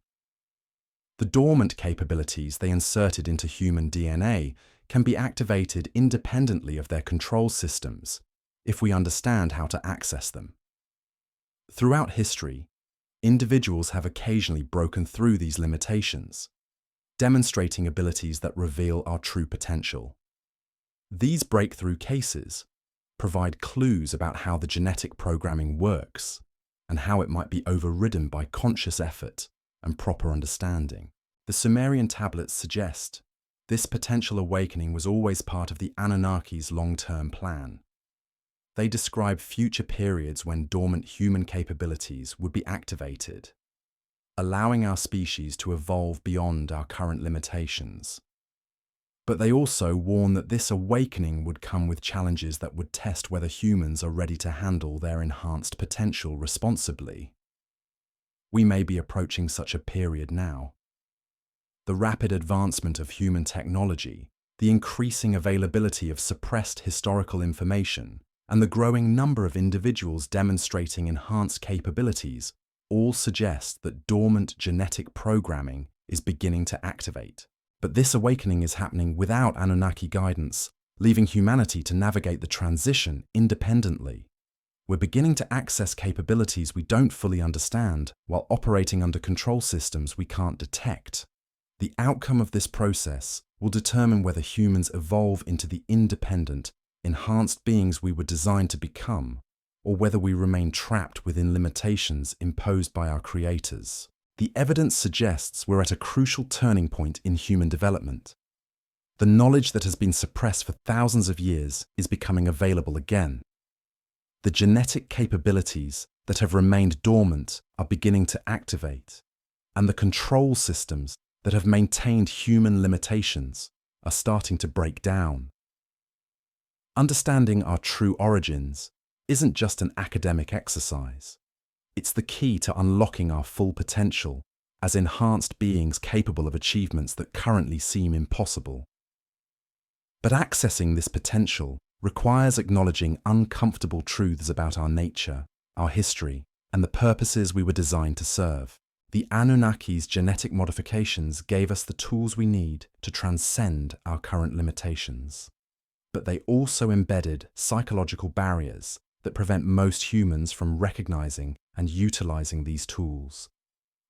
The dormant capabilities they inserted into human DNA can be activated independently of their control systems if we understand how to access them. Throughout history, individuals have occasionally broken through these limitations, demonstrating abilities that reveal our true potential. These breakthrough cases provide clues about how the genetic programming works and how it might be overridden by conscious effort and proper understanding. The Sumerian tablets suggest this potential awakening was always part of the Anunnaki's long-term plan. They describe future periods when dormant human capabilities would be activated, allowing our species to evolve beyond our current limitations. But they also warn that this awakening would come with challenges that would test whether humans are ready to handle their enhanced potential responsibly. We may be approaching such a period now. The rapid advancement of human technology, the increasing availability of suppressed historical information, and the growing number of individuals demonstrating enhanced capabilities all suggest that dormant genetic programming is beginning to activate. But this awakening is happening without Anunnaki guidance, leaving humanity to navigate the transition independently. We're beginning to access capabilities we don't fully understand while operating under control systems we can't detect. The outcome of this process will determine whether humans evolve into the independent, enhanced beings we were designed to become, or whether we remain trapped within limitations imposed by our creators. The evidence suggests we're at a crucial turning point in human development. The knowledge that has been suppressed for thousands of years is becoming available again. The genetic capabilities that have remained dormant are beginning to activate, and the control systems that have maintained human limitations are starting to break down. Understanding our true origins isn't just an academic exercise. It's the key to unlocking our full potential as enhanced beings capable of achievements that currently seem impossible. But accessing this potential requires acknowledging uncomfortable truths about our nature, our history, and the purposes we were designed to serve. The Anunnaki's genetic modifications gave us the tools we need to transcend our current limitations. But they also embedded psychological barriers that prevent most humans from recognizing and utilizing these tools.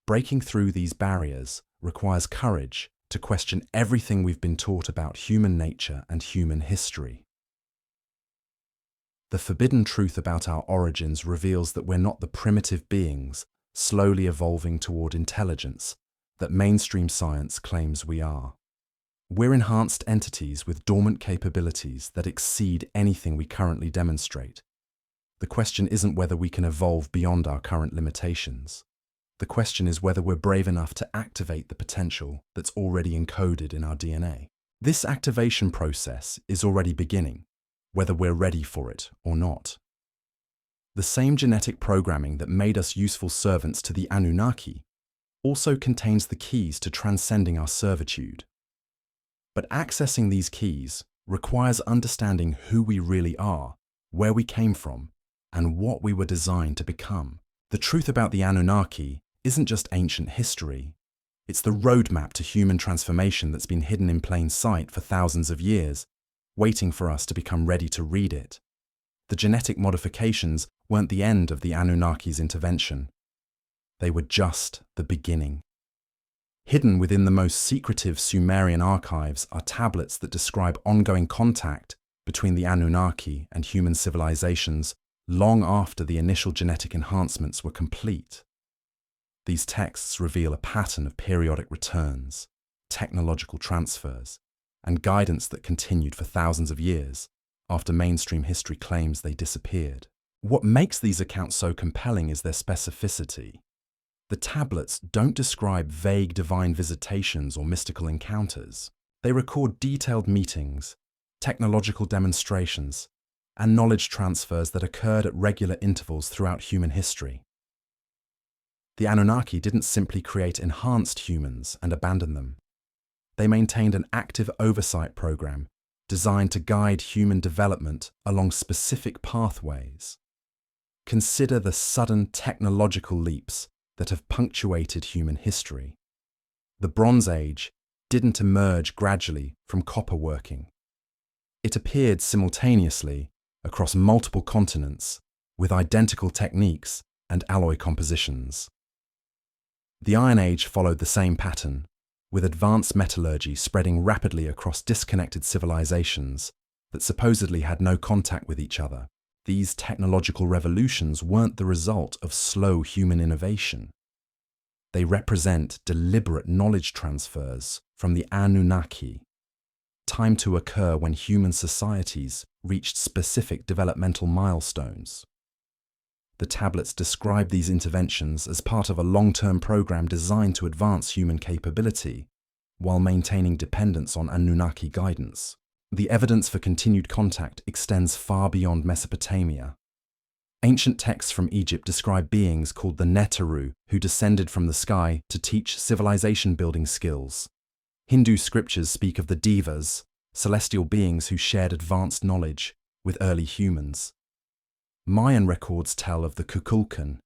Breaking through these barriers requires courage to question everything we've been taught about human nature and human history. The forbidden truth about our origins reveals that we're not the primitive beings slowly evolving toward intelligence that mainstream science claims we are. We're enhanced entities with dormant capabilities that exceed anything we currently demonstrate. The question isn't whether we can evolve beyond our current limitations. The question is whether we're brave enough to activate the potential that's already encoded in our DNA. This activation process is already beginning, whether we're ready for it or not. The same genetic programming that made us useful servants to the Anunnaki also contains the keys to transcending our servitude. But accessing these keys requires understanding who we really are, where we came from, and what we were designed to become. The truth about the Anunnaki isn't just ancient history. It's the roadmap to human transformation that's been hidden in plain sight for thousands of years, waiting for us to become ready to read it. The genetic modifications weren't the end of the Anunnaki's intervention. They were just the beginning. Hidden within the most secretive Sumerian archives are tablets that describe ongoing contact between the Anunnaki and human civilizations long after the initial genetic enhancements were complete. These texts reveal a pattern of periodic returns, technological transfers, and guidance that continued for thousands of years after mainstream history claims they disappeared. What makes these accounts so compelling is their specificity. The tablets don't describe vague divine visitations or mystical encounters. They record detailed meetings, technological demonstrations, and knowledge transfers that occurred at regular intervals throughout human history. The Anunnaki didn't simply create enhanced humans and abandon them. They maintained an active oversight program designed to guide human development along specific pathways. Consider the sudden technological leaps that have punctuated human history. The Bronze Age didn't emerge gradually from copper working. It appeared simultaneously across multiple continents with identical techniques and alloy compositions. The Iron Age followed the same pattern, with advanced metallurgy spreading rapidly across disconnected civilizations that supposedly had no contact with each other. These technological revolutions weren't the result of slow human innovation. They represent deliberate knowledge transfers from the Anunnaki, timed to occur when human societies reached specific developmental milestones. The tablets describe these interventions as part of a long-term program designed to advance human capability while maintaining dependence on Anunnaki guidance. The evidence for continued contact extends far beyond Mesopotamia. Ancient texts from Egypt describe beings called the Neteru who descended from the sky to teach civilization-building skills. Hindu scriptures speak of the Devas, celestial beings who shared advanced knowledge with early humans. Mayan records tell of the Kukulkan,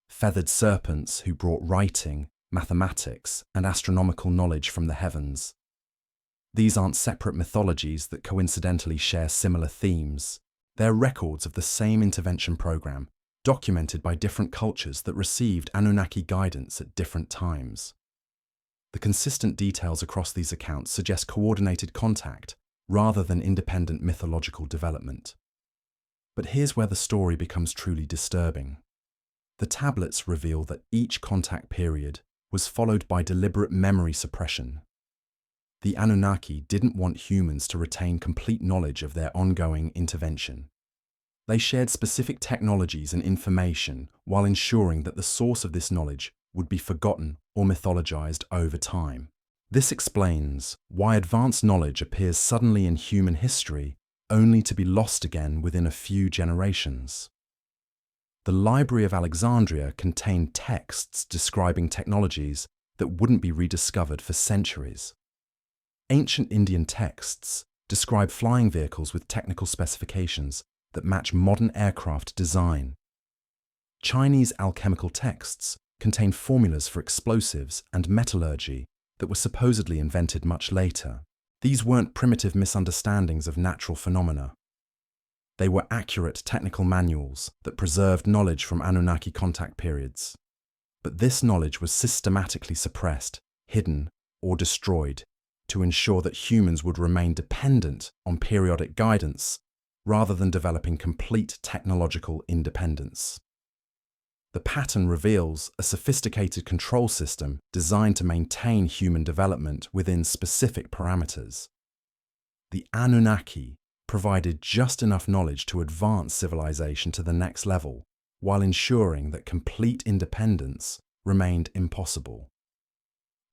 feathered serpents who brought writing, mathematics, and astronomical knowledge from the heavens. These aren't separate mythologies that coincidentally share similar themes. They're records of the same intervention program, documented by different cultures that received Anunnaki guidance at different times. The consistent details across these accounts suggest coordinated contact rather than independent mythological development. But here's where the story becomes truly disturbing. The tablets reveal that each contact period was followed by deliberate memory suppression. The Anunnaki didn't want humans to retain complete knowledge of their ongoing intervention. They shared specific technologies and information while ensuring that the source of this knowledge would be forgotten or mythologized over time. This explains why advanced knowledge appears suddenly in human history only to be lost again within a few generations. The Library of Alexandria contained texts describing technologies that wouldn't be rediscovered for centuries. Ancient Indian texts describe flying vehicles with technical specifications that match modern aircraft design. Chinese alchemical texts contain formulas for explosives and metallurgy that were supposedly invented much later. These weren't primitive misunderstandings of natural phenomena. They were accurate technical manuals that preserved knowledge from Anunnaki contact periods. But this knowledge was systematically suppressed, hidden, or destroyed to ensure that humans would remain dependent on periodic guidance rather than developing complete technological independence. The pattern reveals a sophisticated control system designed to maintain human development within specific parameters. The Anunnaki provided just enough knowledge to advance civilization to the next level, while ensuring that complete independence remained impossible.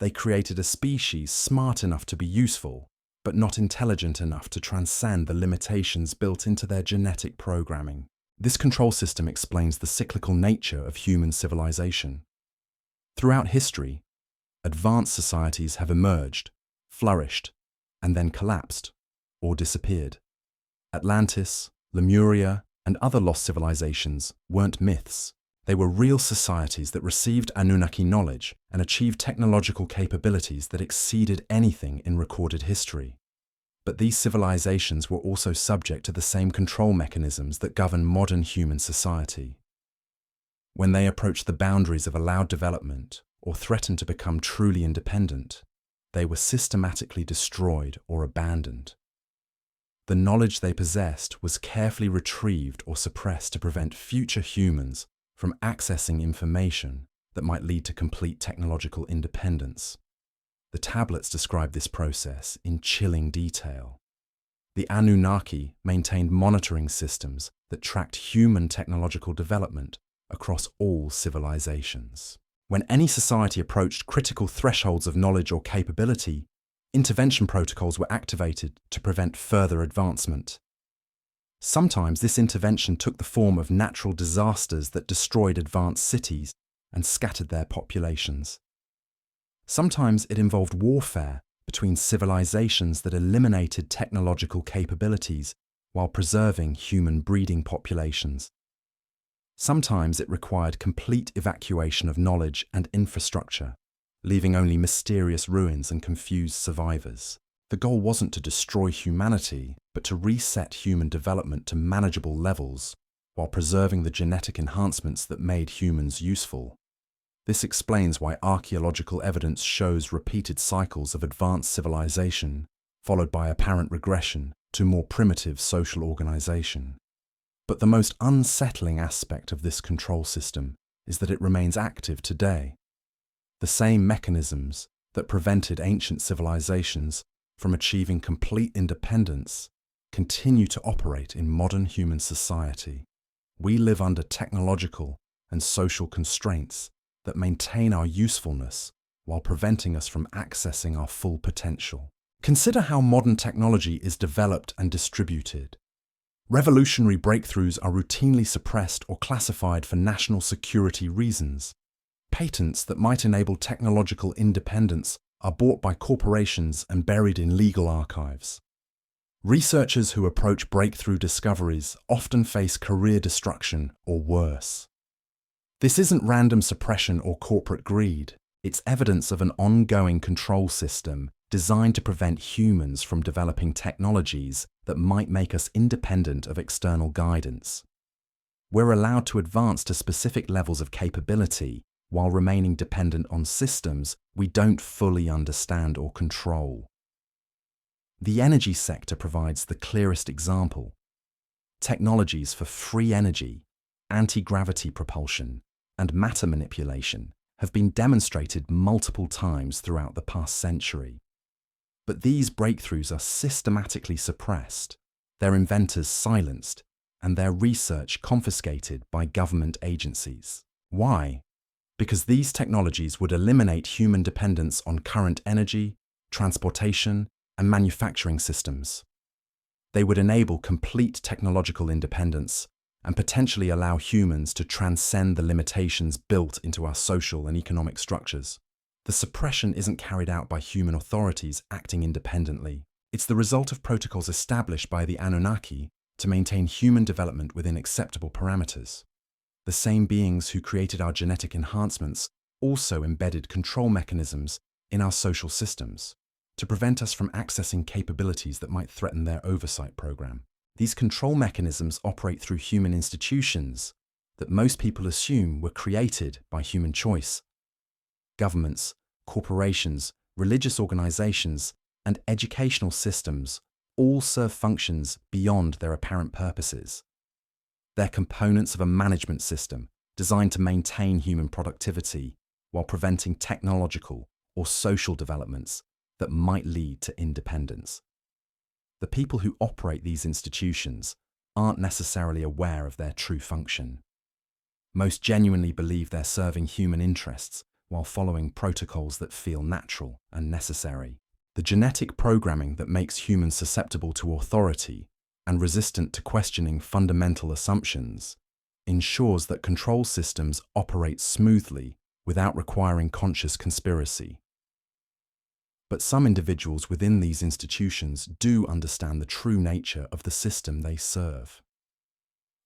They created a species smart enough to be useful, but not intelligent enough to transcend the limitations built into their genetic programming. This control system explains the cyclical nature of human civilization. Throughout history, advanced societies have emerged, flourished, and then collapsed or disappeared. Atlantis, Lemuria, and other lost civilizations weren't myths. They were real societies that received Anunnaki knowledge and achieved technological capabilities that exceeded anything in recorded history. But these civilizations were also subject to the same control mechanisms that govern modern human society. When they approached the boundaries of allowed development or threatened to become truly independent, they were systematically destroyed or abandoned. The knowledge they possessed was carefully retrieved or suppressed to prevent future humans from accessing information that might lead to complete technological independence. The tablets describe this process in chilling detail. The Anunnaki maintained monitoring systems that tracked human technological development across all civilizations. When any society approached critical thresholds of knowledge or capability, intervention protocols were activated to prevent further advancement. Sometimes this intervention took the form of natural disasters that destroyed advanced cities and scattered their populations. Sometimes it involved warfare between civilizations that eliminated technological capabilities while preserving human breeding populations. Sometimes it required complete evacuation of knowledge and infrastructure, leaving only mysterious ruins and confused survivors. The goal wasn't to destroy humanity, but to reset human development to manageable levels while preserving the genetic enhancements that made humans useful. This explains why archaeological evidence shows repeated cycles of advanced civilization, followed by apparent regression to more primitive social organization. But the most unsettling aspect of this control system is that it remains active today. The same mechanisms that prevented ancient civilizations from achieving complete independence continue to operate in modern human society. We live under technological and social constraints that maintain our usefulness while preventing us from accessing our full potential. Consider how modern technology is developed and distributed. Revolutionary breakthroughs are routinely suppressed or classified for national security reasons. Patents that might enable technological independence are bought by corporations and buried in legal archives. Researchers who approach breakthrough discoveries often face career destruction or worse. This isn't random suppression or corporate greed. It's evidence of an ongoing control system designed to prevent humans from developing technologies that might make us independent of external guidance. We're allowed to advance to specific levels of capability while remaining dependent on systems we don't fully understand or control. The energy sector provides the clearest example. Technologies for free energy, anti-gravity propulsion, and matter manipulation have been demonstrated multiple times throughout the past century. But these breakthroughs are systematically suppressed, their inventors silenced, and their research confiscated by government agencies. Why? Because these technologies would eliminate human dependence on current energy, transportation, and manufacturing systems. They would enable complete technological independence and potentially allow humans to transcend the limitations built into our social and economic structures. The suppression isn't carried out by human authorities acting independently. It's the result of protocols established by the Anunnaki to maintain human development within acceptable parameters. The same beings who created our genetic enhancements also embedded control mechanisms in our social systems to prevent us from accessing capabilities that might threaten their oversight program. These control mechanisms operate through human institutions that most people assume were created by human choice. Governments, corporations, religious organizations, and educational systems all serve functions beyond their apparent purposes. They're components of a management system designed to maintain human productivity while preventing technological or social developments that might lead to independence. The people who operate these institutions aren't necessarily aware of their true function. Most genuinely believe they're serving human interests while following protocols that feel natural and necessary. The genetic programming that makes humans susceptible to authority and resistant to questioning fundamental assumptions ensures that control systems operate smoothly without requiring conscious conspiracy. But some individuals within these institutions do understand the true nature of the system they serve.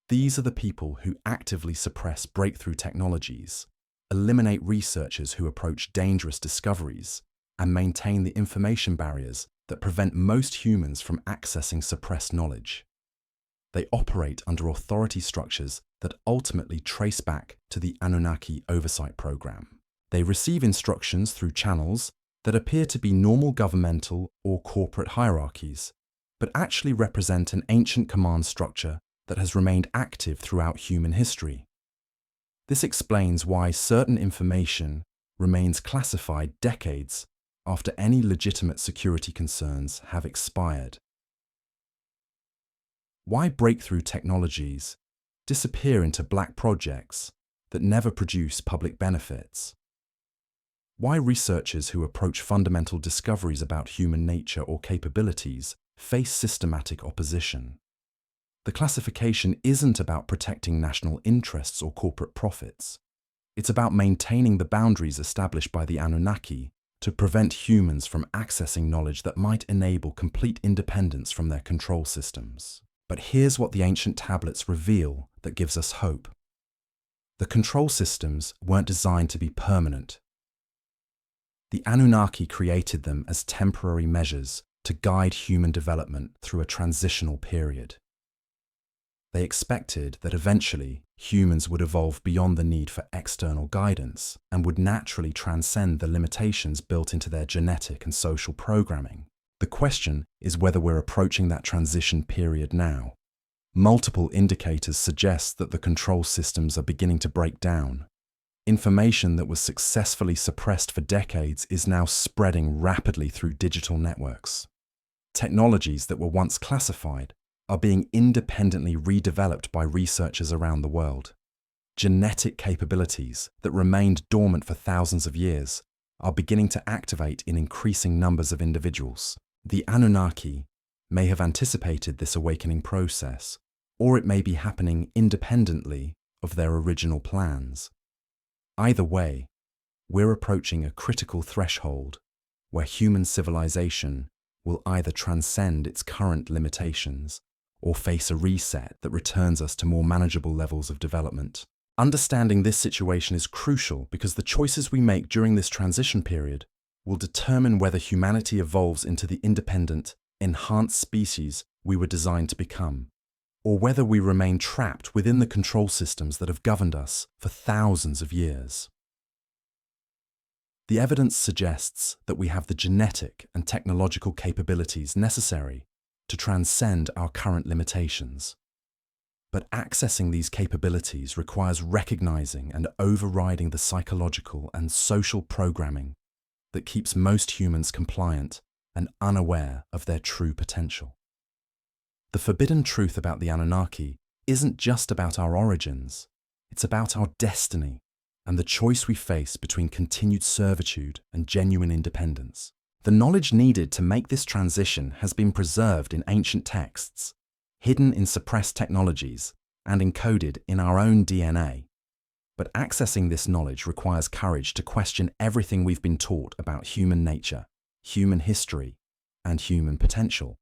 These are the people who actively suppress breakthrough technologies, eliminate researchers who approach dangerous discoveries, and maintain the information barriers that prevent most humans from accessing suppressed knowledge. They operate under authority structures that ultimately trace back to the Anunnaki oversight program. They receive instructions through channels that appear to be normal governmental or corporate hierarchies, but actually represent an ancient command structure that has remained active throughout human history. This explains why certain information remains classified decades after any legitimate security concerns have expired. Why breakthrough technologies disappear into black projects that never produce public benefits. Why researchers who approach fundamental discoveries about human nature or capabilities face systematic opposition. The classification isn't about protecting national interests or corporate profits. It's about maintaining the boundaries established by the Anunnaki to prevent humans from accessing knowledge that might enable complete independence from their control systems. But here's what the ancient tablets reveal that gives us hope. The control systems weren't designed to be permanent. The Anunnaki created them as temporary measures to guide human development through a transitional period. They expected that eventually humans would evolve beyond the need for external guidance and would naturally transcend the limitations built into their genetic and social programming. The question is whether we're approaching that transition period now. Multiple indicators suggest that the control systems are beginning to break down. Information that was successfully suppressed for decades is now spreading rapidly through digital networks. Technologies that were once classified are being independently redeveloped by researchers around the world. Genetic capabilities that remained dormant for thousands of years are beginning to activate in increasing numbers of individuals. The Anunnaki may have anticipated this awakening process, or it may be happening independently of their original plans. Either way, we're approaching a critical threshold where human civilization will either transcend its current limitations or face a reset that returns us to more manageable levels of development. Understanding this situation is crucial because the choices we make during this transition period will determine whether humanity evolves into the independent, enhanced species we were designed to become, or whether we remain trapped within the control systems that have governed us for thousands of years. The evidence suggests that we have the genetic and technological capabilities necessary to transcend our current limitations. But accessing these capabilities requires recognizing and overriding the psychological and social programming that keeps most humans compliant and unaware of their true potential. The forbidden truth about the Anunnaki isn't just about our origins, it's about our destiny and the choice we face between continued servitude and genuine independence. The knowledge needed to make this transition has been preserved in ancient texts, hidden in suppressed technologies, and encoded in our own DNA. But accessing this knowledge requires courage to question everything we've been taught about human nature, human history, and human potential.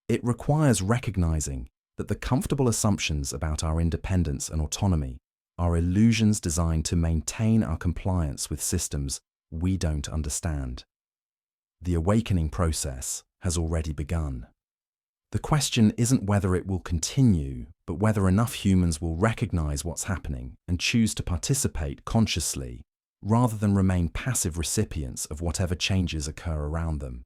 It requires recognizing that the comfortable assumptions about our independence and autonomy are illusions designed to maintain our compliance with systems we don't understand. The awakening process has already begun. The question isn't whether it will continue, but whether enough humans will recognize what's happening and choose to participate consciously, rather than remain passive recipients of whatever changes occur around them.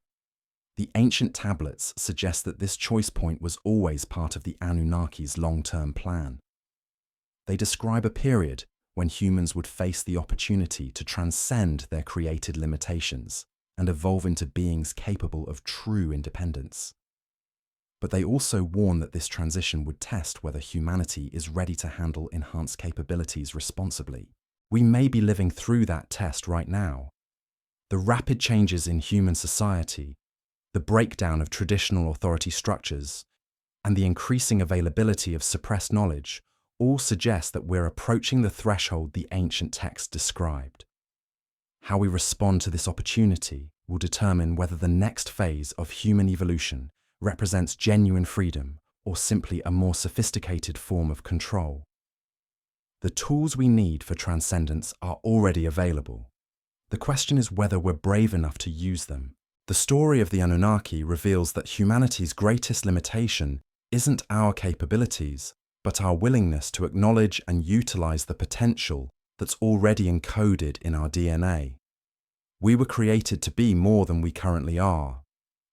The ancient tablets suggest that this choice point was always part of the Anunnaki's long-term plan. They describe a period when humans would face the opportunity to transcend their created limitations and evolve into beings capable of true independence. But they also warn that this transition would test whether humanity is ready to handle enhanced capabilities responsibly. We may be living through that test right now. The rapid changes in human society, the breakdown of traditional authority structures, and the increasing availability of suppressed knowledge all suggest that we're approaching the threshold the ancient text described. How we respond to this opportunity will determine whether the next phase of human evolution represents genuine freedom or simply a more sophisticated form of control. The tools we need for transcendence are already available. The question is whether we're brave enough to use them. The story of the Anunnaki reveals that humanity's greatest limitation isn't our capabilities, but our willingness to acknowledge and utilize the potential that's already encoded in our DNA. We were created to be more than we currently are.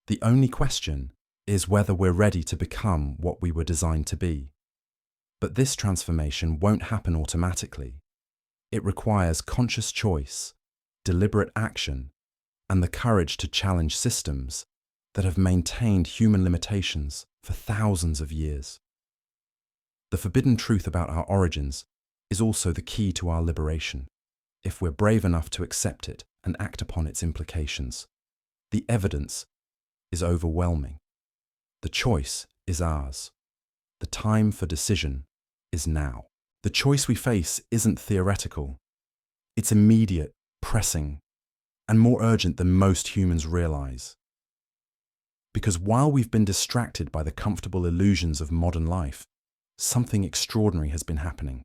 The only question is whether we're ready to become what we were designed to be. But this transformation won't happen automatically. It requires conscious choice, deliberate action, and the courage to challenge systems that have maintained human limitations for thousands of years. The forbidden truth about our origins is also the key to our liberation, if we're brave enough to accept it and act upon its implications. The evidence is overwhelming. The choice is ours. The time for decision is now. The choice we face isn't theoretical. It's immediate, pressing, and more urgent than most humans realize. Because while we've been distracted by the comfortable illusions of modern life, something extraordinary has been happening.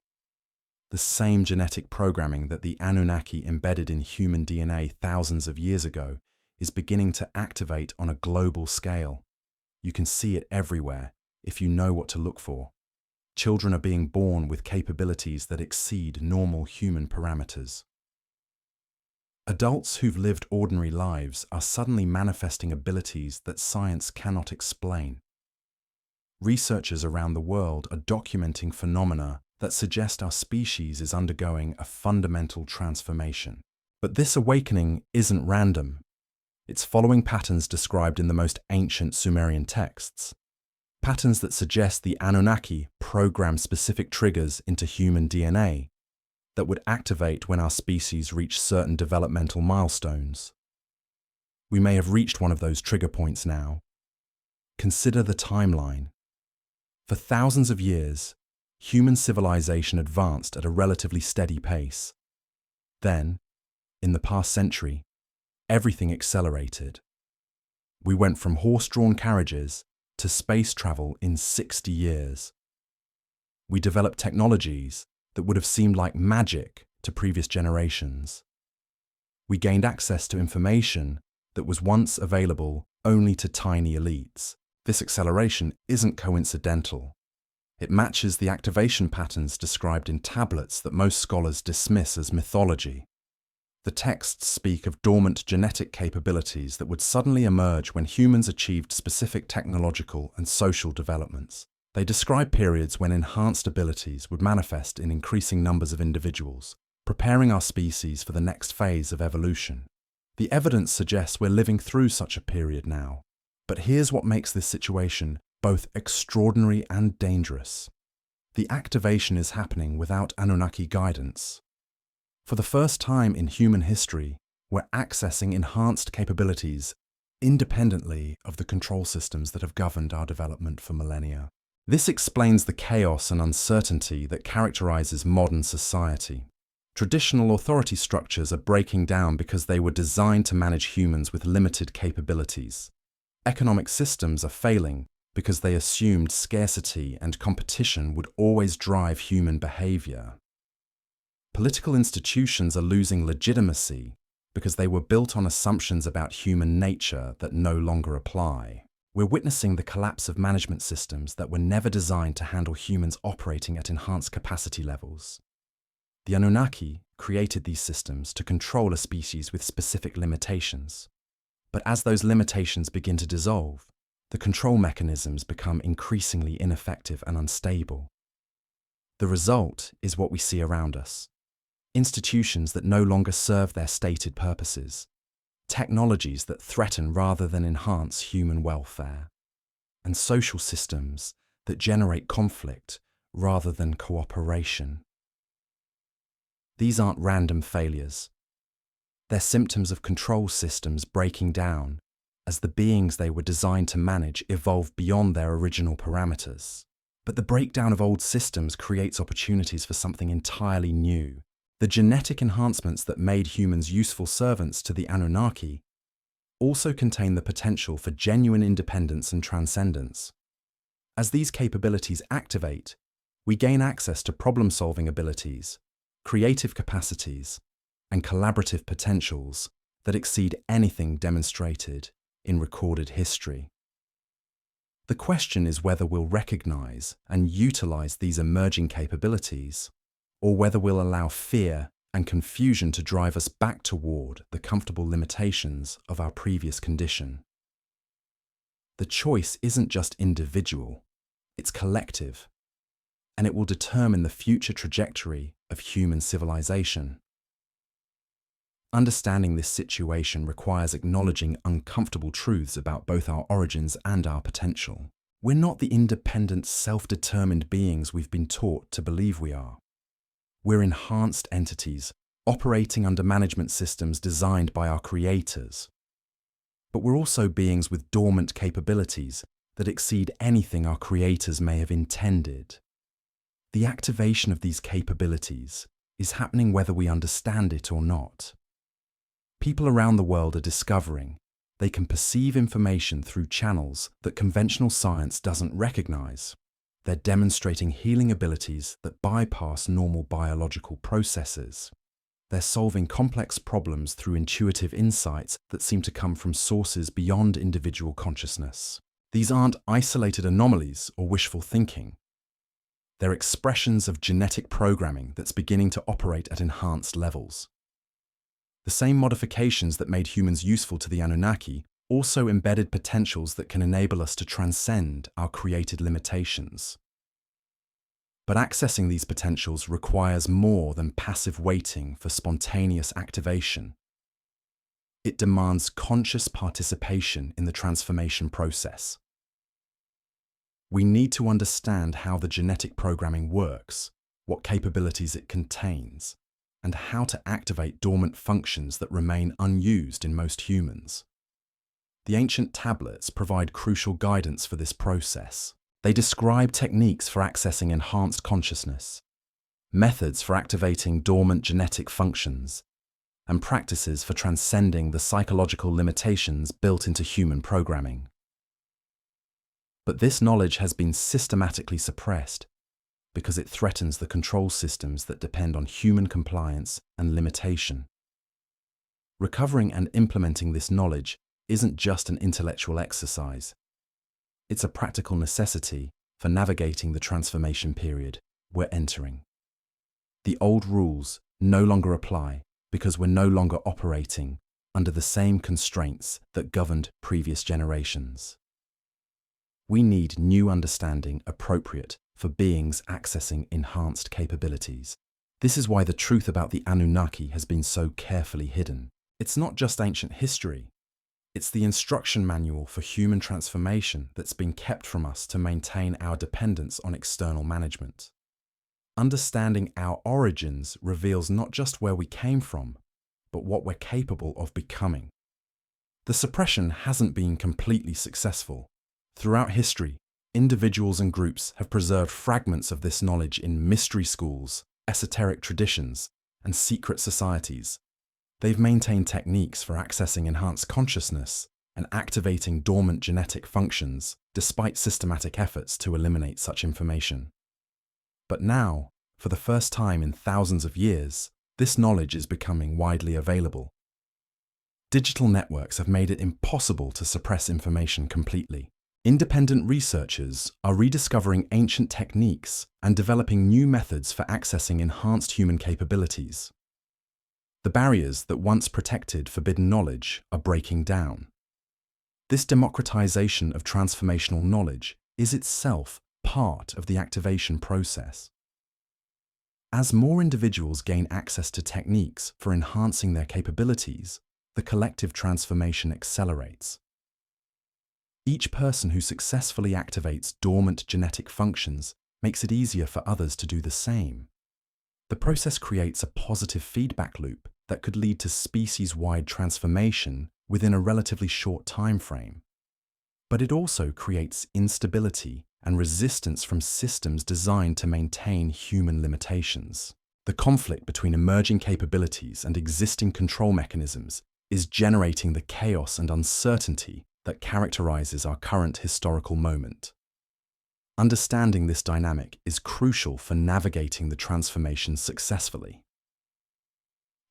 The same genetic programming that the Anunnaki embedded in human DNA thousands of years ago is beginning to activate on a global scale. You can see it everywhere if you know what to look for. Children are being born with capabilities that exceed normal human parameters. Adults who've lived ordinary lives are suddenly manifesting abilities that science cannot explain. Researchers around the world are documenting phenomena that suggest our species is undergoing a fundamental transformation. But this awakening isn't random. It's following patterns described in the most ancient Sumerian texts. Patterns that suggest the Anunnaki program specific triggers into human DNA that would activate when our species reach certain developmental milestones. We may have reached one of those trigger points now. Consider the timeline. For thousands of years, human civilization advanced at a relatively steady pace. Then, in the past century, everything accelerated. We went from horse-drawn carriages to space travel in 60 years. We developed technologies that would have seemed like magic to previous generations. We gained access to information that was once available only to tiny elites. This acceleration isn't coincidental. It matches the activation patterns described in tablets that most scholars dismiss as mythology. The texts speak of dormant genetic capabilities that would suddenly emerge when humans achieved specific technological and social developments. They describe periods when enhanced abilities would manifest in increasing numbers of individuals, preparing our species for the next phase of evolution. The evidence suggests we're living through such a period now. But here's what makes this situation both extraordinary and dangerous. The activation is happening without Anunnaki guidance. For the first time in human history, we're accessing enhanced capabilities independently of the control systems that have governed our development for millennia. This explains the chaos and uncertainty that characterizes modern society. Traditional authority structures are breaking down because they were designed to manage humans with limited capabilities. Economic systems are failing because they assumed scarcity and competition would always drive human behavior. Political institutions are losing legitimacy because they were built on assumptions about human nature that no longer apply. We're witnessing the collapse of management systems that were never designed to handle humans operating at enhanced capacity levels. The Anunnaki created these systems to control a species with specific limitations. But as those limitations begin to dissolve, the control mechanisms become increasingly ineffective and unstable. The result is what we see around us. Institutions that no longer serve their stated purposes. Technologies that threaten rather than enhance human welfare. and social systems that generate conflict rather than cooperation. These aren't random failures. They're symptoms of control systems breaking down as the beings they were designed to manage evolve beyond their original parameters. But the breakdown of old systems creates opportunities for something entirely new. The genetic enhancements that made humans useful servants to the Anunnaki also contain the potential for genuine independence and transcendence. As these capabilities activate, we gain access to problem-solving abilities, creative capacities, and collaborative potentials that exceed anything demonstrated in recorded history. The question is whether we'll recognize and utilize these emerging capabilities, or whether we'll allow fear and confusion to drive us back toward the comfortable limitations of our previous condition. The choice isn't just individual, it's collective, and it will determine the future trajectory of human civilization. Understanding this situation requires acknowledging uncomfortable truths about both our origins and our potential. We're not the independent, self-determined beings we've been taught to believe we are. We're enhanced entities, operating under management systems designed by our creators. But we're also beings with dormant capabilities that exceed anything our creators may have intended. The activation of these capabilities is happening whether we understand it or not. People around the world are discovering they can perceive information through channels that conventional science doesn't recognize. They're demonstrating healing abilities that bypass normal biological processes. They're solving complex problems through intuitive insights that seem to come from sources beyond individual consciousness. These aren't isolated anomalies or wishful thinking. They're expressions of genetic programming that's beginning to operate at enhanced levels. The same modifications that made humans useful to the Anunnaki also embedded potentials that can enable us to transcend our created limitations. But accessing these potentials requires more than passive waiting for spontaneous activation. It demands conscious participation in the transformation process. We need to understand how the genetic programming works, what capabilities it contains, and how to activate dormant functions that remain unused in most humans. The ancient tablets provide crucial guidance for this process. They describe techniques for accessing enhanced consciousness, methods for activating dormant genetic functions, and practices for transcending the psychological limitations built into human programming. But this knowledge has been systematically suppressed because it threatens the control systems that depend on human compliance and limitation. Recovering and implementing this knowledge isn't just an intellectual exercise. It's a practical necessity for navigating the transformation period we're entering. The old rules no longer apply because we're no longer operating under the same constraints that governed previous generations. We need new understanding appropriate for beings accessing enhanced capabilities. This is why the truth about the Anunnaki has been so carefully hidden. It's not just ancient history. It's the instruction manual for human transformation that's been kept from us to maintain our dependence on external management. Understanding our origins reveals not just where we came from, but what we're capable of becoming. The suppression hasn't been completely successful. Throughout history, individuals and groups have preserved fragments of this knowledge in mystery schools, esoteric traditions, and secret societies. They've maintained techniques for accessing enhanced consciousness and activating dormant genetic functions, despite systematic efforts to eliminate such information. But now, for the first time in thousands of years, this knowledge is becoming widely available. Digital networks have made it impossible to suppress information completely. Independent researchers are rediscovering ancient techniques and developing new methods for accessing enhanced human capabilities. The barriers that once protected forbidden knowledge are breaking down. This democratization of transformational knowledge is itself part of the activation process. As more individuals gain access to techniques for enhancing their capabilities, the collective transformation accelerates. Each person who successfully activates dormant genetic functions makes it easier for others to do the same. The process creates a positive feedback loop that could lead to species-wide transformation within a relatively short time frame. But it also creates instability and resistance from systems designed to maintain human limitations. The conflict between emerging capabilities and existing control mechanisms is generating the chaos and uncertainty that characterizes our current historical moment. Understanding this dynamic is crucial for navigating the transformation successfully.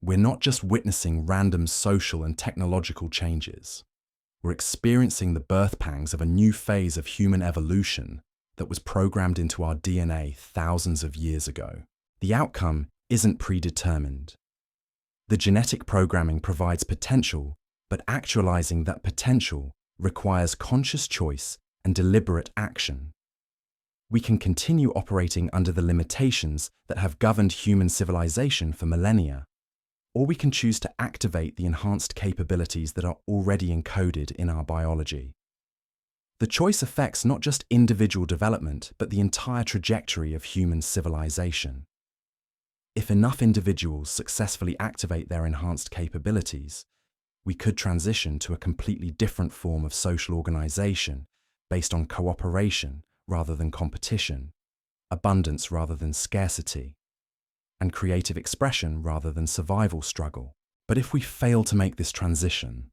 We're not just witnessing random social and technological changes. We're experiencing the birth pangs of a new phase of human evolution that was programmed into our DNA thousands of years ago. The outcome isn't predetermined. The genetic programming provides potential, but actualizing that potential requires conscious choice and deliberate action. We can continue operating under the limitations that have governed human civilization for millennia, or we can choose to activate the enhanced capabilities that are already encoded in our biology. The choice affects not just individual development, but the entire trajectory of human civilization. If enough individuals successfully activate their enhanced capabilities, we could transition to a completely different form of social organization based on cooperation rather than competition, abundance rather than scarcity, and creative expression rather than survival struggle. But if we fail to make this transition,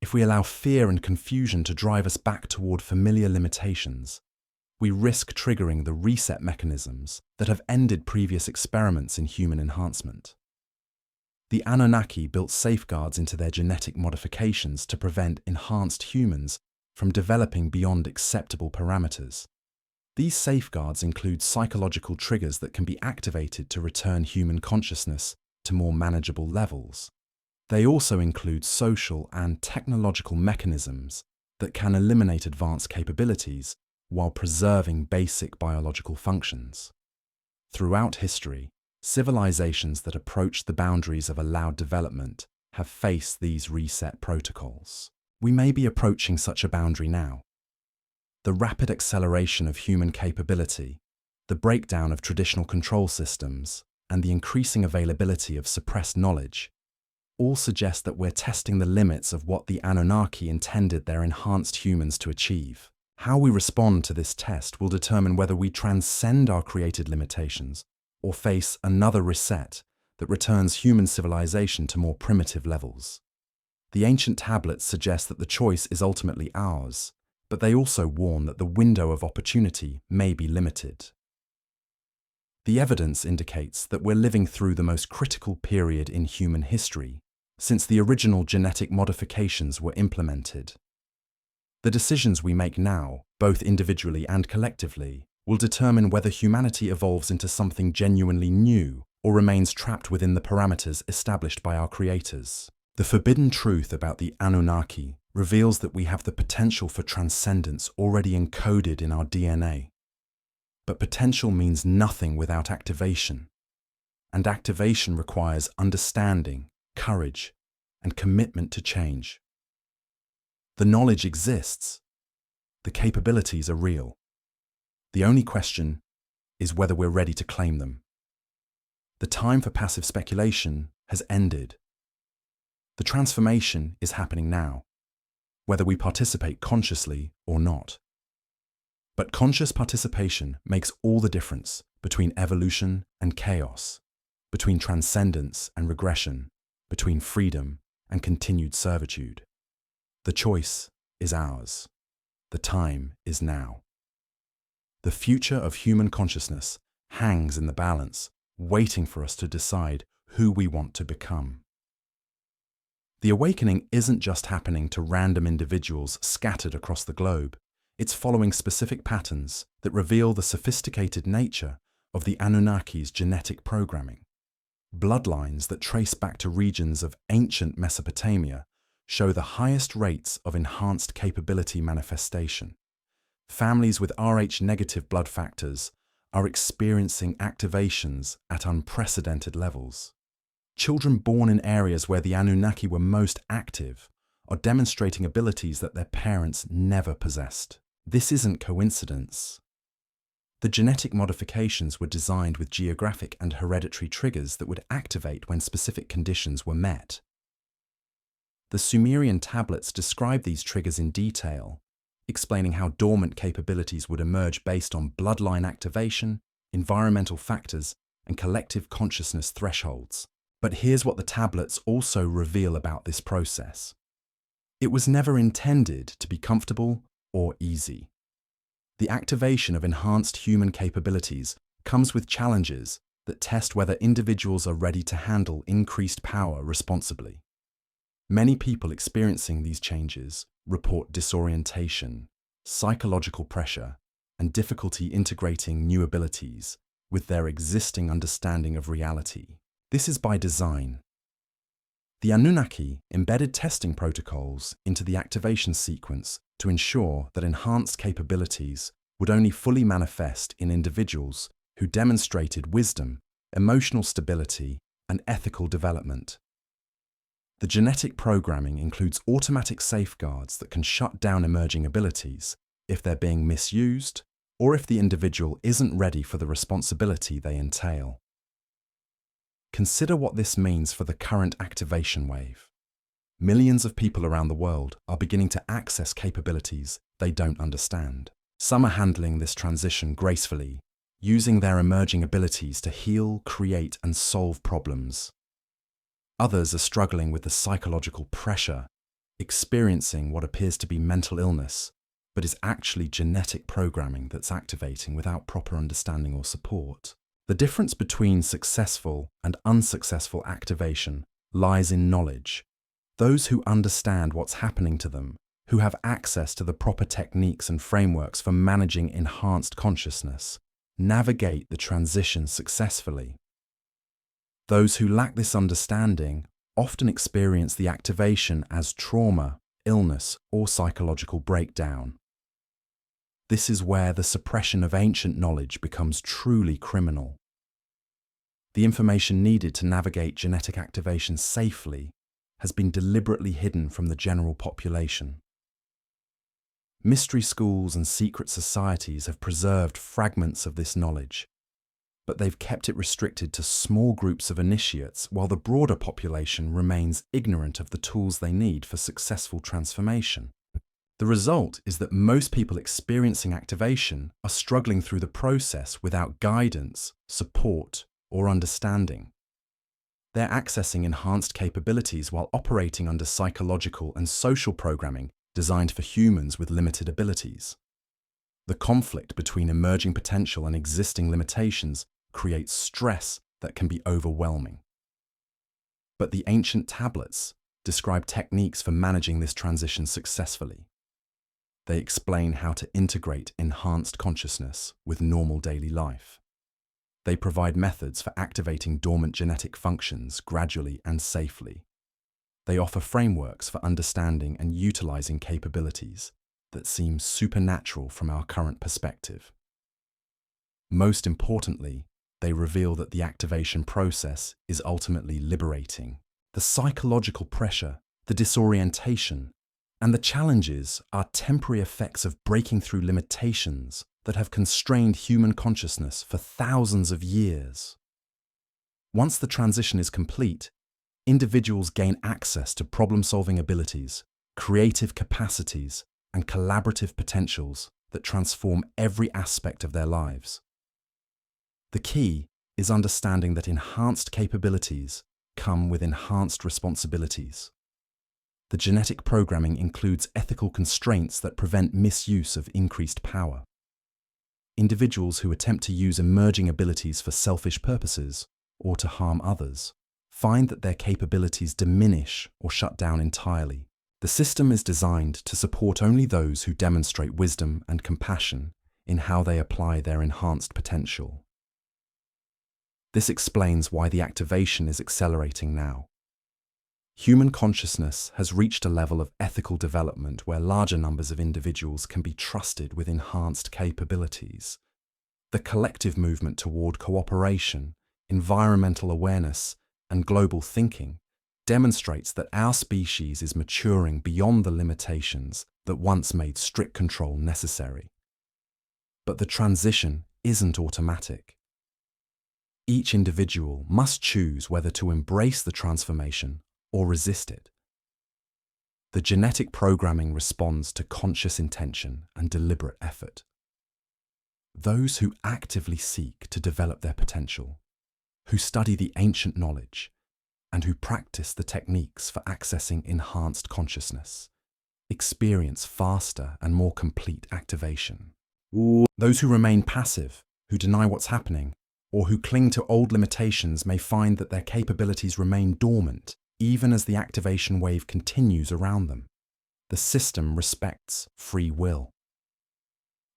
if we allow fear and confusion to drive us back toward familiar limitations, we risk triggering the reset mechanisms that have ended previous experiments in human enhancement. The Anunnaki built safeguards into their genetic modifications to prevent enhanced humans from developing beyond acceptable parameters. These safeguards include psychological triggers that can be activated to return human consciousness to more manageable levels. They also include social and technological mechanisms that can eliminate advanced capabilities while preserving basic biological functions. Throughout history, civilizations that approach the boundaries of allowed development have faced these reset protocols. We may be approaching such a boundary now. The rapid acceleration of human capability, the breakdown of traditional control systems, and the increasing availability of suppressed knowledge all suggest that we're testing the limits of what the Anunnaki intended their enhanced humans to achieve. How we respond to this test will determine whether we transcend our created limitations or face another reset that returns human civilization to more primitive levels. The ancient tablets suggest that the choice is ultimately ours, but they also warn that the window of opportunity may be limited. The evidence indicates that we're living through the most critical period in human history since the original genetic modifications were implemented. The decisions we make now, both individually and collectively, will determine whether humanity evolves into something genuinely new or remains trapped within the parameters established by our creators. The forbidden truth about the Anunnaki reveals that we have the potential for transcendence already encoded in our DNA. But potential means nothing without activation, and activation requires understanding, courage, and commitment to change. The knowledge exists. The capabilities are real. The only question is whether we're ready to claim them. The time for passive speculation has ended. The transformation is happening now, whether we participate consciously or not. But conscious participation makes all the difference between evolution and chaos, between transcendence and regression, between freedom and continued servitude. The choice is ours. The time is now. The future of human consciousness hangs in the balance, waiting for us to decide who we want to become. The awakening isn't just happening to random individuals scattered across the globe. It's following specific patterns that reveal the sophisticated nature of the Anunnaki's genetic programming. Bloodlines that trace back to regions of ancient Mesopotamia show the highest rates of enhanced capability manifestation. Families with Rh-negative blood factors are experiencing activations at unprecedented levels. Children born in areas where the Anunnaki were most active are demonstrating abilities that their parents never possessed. This isn't coincidence. The genetic modifications were designed with geographic and hereditary triggers that would activate when specific conditions were met. The Sumerian tablets describe these triggers in detail, explaining how dormant capabilities would emerge based on bloodline activation, environmental factors, and collective consciousness thresholds. But here's what the tablets also reveal about this process. It was never intended to be comfortable or easy. The activation of enhanced human capabilities comes with challenges that test whether individuals are ready to handle increased power responsibly. Many people experiencing these changes report disorientation, psychological pressure, and difficulty integrating new abilities with their existing understanding of reality. This is by design. The Anunnaki embedded testing protocols into the activation sequence to ensure that enhanced capabilities would only fully manifest in individuals who demonstrated wisdom, emotional stability, and ethical development. The genetic programming includes automatic safeguards that can shut down emerging abilities if they're being misused or if the individual isn't ready for the responsibility they entail. Consider what this means for the current activation wave. Millions of people around the world are beginning to access capabilities they don't understand. Some are handling this transition gracefully, using their emerging abilities to heal, create, and solve problems. Others are struggling with the psychological pressure, experiencing what appears to be mental illness, but is actually genetic programming that's activating without proper understanding or support. The difference between successful and unsuccessful activation lies in knowledge. Those who understand what's happening to them, who have access to the proper techniques and frameworks for managing enhanced consciousness, navigate the transition successfully. Those who lack this understanding often experience the activation as trauma, illness, or psychological breakdown. This is where the suppression of ancient knowledge becomes truly criminal. The information needed to navigate genetic activation safely has been deliberately hidden from the general population. Mystery schools and secret societies have preserved fragments of this knowledge, but they've kept it restricted to small groups of initiates while the broader population remains ignorant of the tools they need for successful transformation. The result is that most people experiencing activation are struggling through the process without guidance, support, or understanding. They're accessing enhanced capabilities while operating under psychological and social programming designed for humans with limited abilities. The conflict between emerging potential and existing limitations creates stress that can be overwhelming. But the ancient tablets describe techniques for managing this transition successfully. They explain how to integrate enhanced consciousness with normal daily life. They provide methods for activating dormant genetic functions gradually and safely. They offer frameworks for understanding and utilizing capabilities that seem supernatural from our current perspective. Most importantly, they reveal that the activation process is ultimately liberating. The psychological pressure, the disorientation, and the challenges are temporary effects of breaking through limitations that have constrained human consciousness for thousands of years. Once the transition is complete, individuals gain access to problem-solving abilities, creative capacities, and collaborative potentials that transform every aspect of their lives. The key is understanding that enhanced capabilities come with enhanced responsibilities. The genetic programming includes ethical constraints that prevent misuse of increased power. Individuals who attempt to use emerging abilities for selfish purposes or to harm others find that their capabilities diminish or shut down entirely. The system is designed to support only those who demonstrate wisdom and compassion in how they apply their enhanced potential. This explains why the activation is accelerating now. Human consciousness has reached a level of ethical development where larger numbers of individuals can be trusted with enhanced capabilities. The collective movement toward cooperation, environmental awareness, and global thinking demonstrates that our species is maturing beyond the limitations that once made strict control necessary. But the transition isn't automatic. Each individual must choose whether to embrace the transformation or resist it. The genetic programming responds to conscious intention and deliberate effort. Those who actively seek to develop their potential, who study the ancient knowledge, and who practice the techniques for accessing enhanced consciousness, experience faster and more complete activation. Those who remain passive, who deny what's happening, or who cling to old limitations may find that their capabilities remain dormant even as the activation wave continues around them. The system respects free will.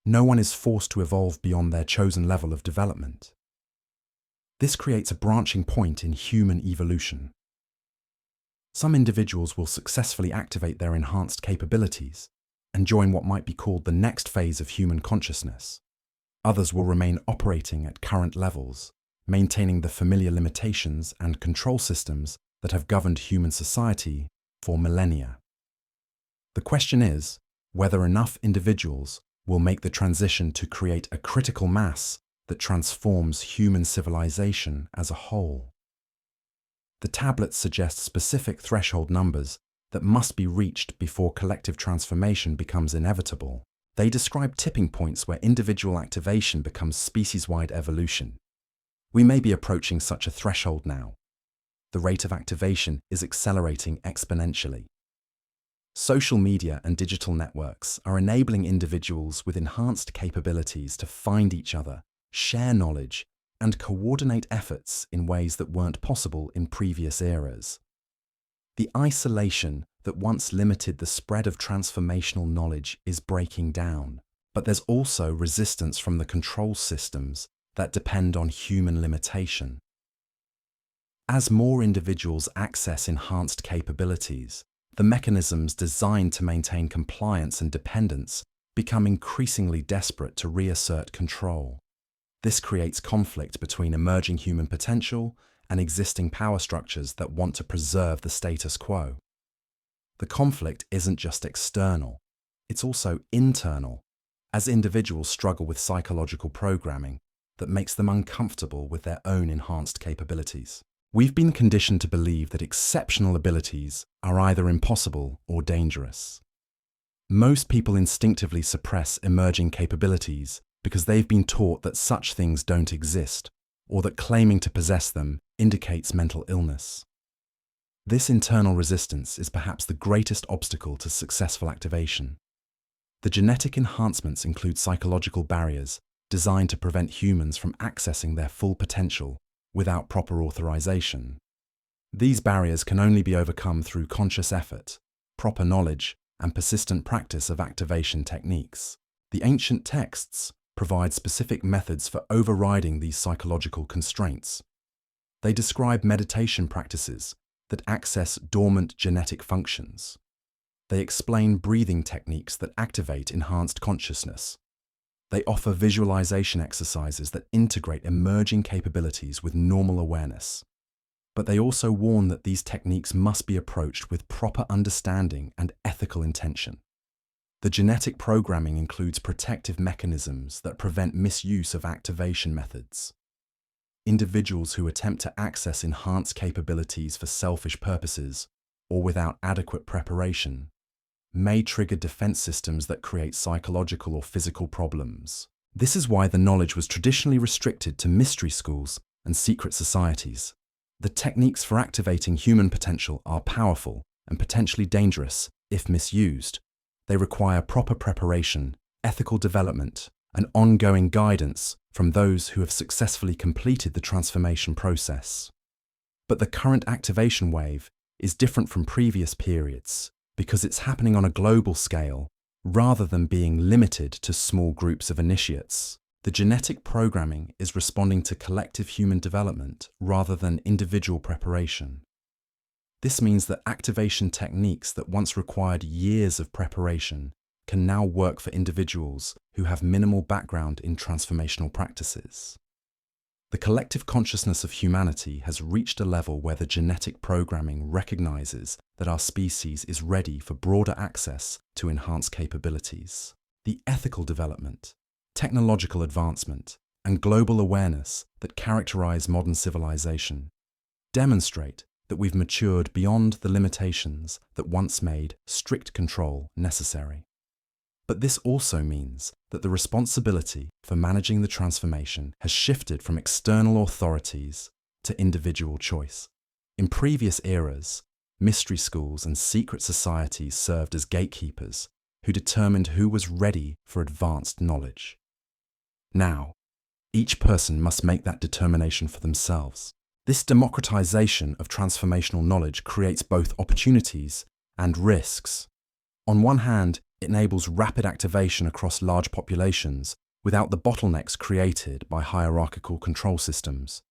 No one is forced to evolve beyond their chosen level of development. This creates a branching point in human evolution. Some individuals will successfully activate their enhanced capabilities and join what might be called the next phase of human consciousness. Others will remain operating at current levels, maintaining the familiar limitations and control systems that have governed human society for millennia. The question is whether enough individuals will make the transition to create a critical mass that transforms human civilization as a whole. The tablets suggest specific threshold numbers that must be reached before collective transformation becomes inevitable. They describe tipping points where individual activation becomes species-wide evolution. We may be approaching such a threshold now. The rate of activation is accelerating exponentially. Social media and digital networks are enabling individuals with enhanced capabilities to find each other, share knowledge, and coordinate efforts in ways that weren't possible in previous eras. The isolation that once limited the spread of transformational knowledge is breaking down, but there's also resistance from the control systems that depend on human limitation. As more individuals access enhanced capabilities, the mechanisms designed to maintain compliance and dependence become increasingly desperate to reassert control. This creates conflict between emerging human potential and existing power structures that want to preserve the status quo. The conflict isn't just external, it's also internal, as individuals struggle with psychological programming that makes them uncomfortable with their own enhanced capabilities. We've been conditioned to believe that exceptional abilities are either impossible or dangerous. Most people instinctively suppress emerging capabilities because they've been taught that such things don't exist, or that claiming to possess them indicates mental illness. This internal resistance is perhaps the greatest obstacle to successful activation. The genetic enhancements include psychological barriers designed to prevent humans from accessing their full potential without proper authorization. These barriers can only be overcome through conscious effort, proper knowledge, and persistent practice of activation techniques. The ancient texts provide specific methods for overriding these psychological constraints. They describe meditation practices that access dormant genetic functions. They explain breathing techniques that activate enhanced consciousness. They offer visualization exercises that integrate emerging capabilities with normal awareness. But they also warn that these techniques must be approached with proper understanding and ethical intention. The genetic programming includes protective mechanisms that prevent misuse of activation methods. Individuals who attempt to access enhanced capabilities for selfish purposes or without adequate preparation may trigger defense systems that create psychological or physical problems. This is why the knowledge was traditionally restricted to mystery schools and secret societies. The techniques for activating human potential are powerful and potentially dangerous if misused. They require proper preparation, ethical development, and ongoing guidance from those who have successfully completed the transformation process. But the current activation wave is different from previous periods because it's happening on a global scale rather than being limited to small groups of initiates. The genetic programming is responding to collective human development rather than individual preparation. This means that activation techniques that once required years of preparation can now work for individuals who have minimal background in transformational practices. The collective consciousness of humanity has reached a level where the genetic programming recognizes that our species is ready for broader access to enhanced capabilities. The ethical development, technological advancement, and global awareness that characterize modern civilization demonstrate that we've matured beyond the limitations that once made strict control necessary. But this also means that the responsibility for managing the transformation has shifted from external authorities to individual choice. In previous eras, mystery schools and secret societies served as gatekeepers who determined who was ready for advanced knowledge. Now, each person must make that determination for themselves. This democratization of transformational knowledge creates both opportunities and risks. On one hand, it enables rapid activation across large populations without the bottlenecks created by hierarchical control systems.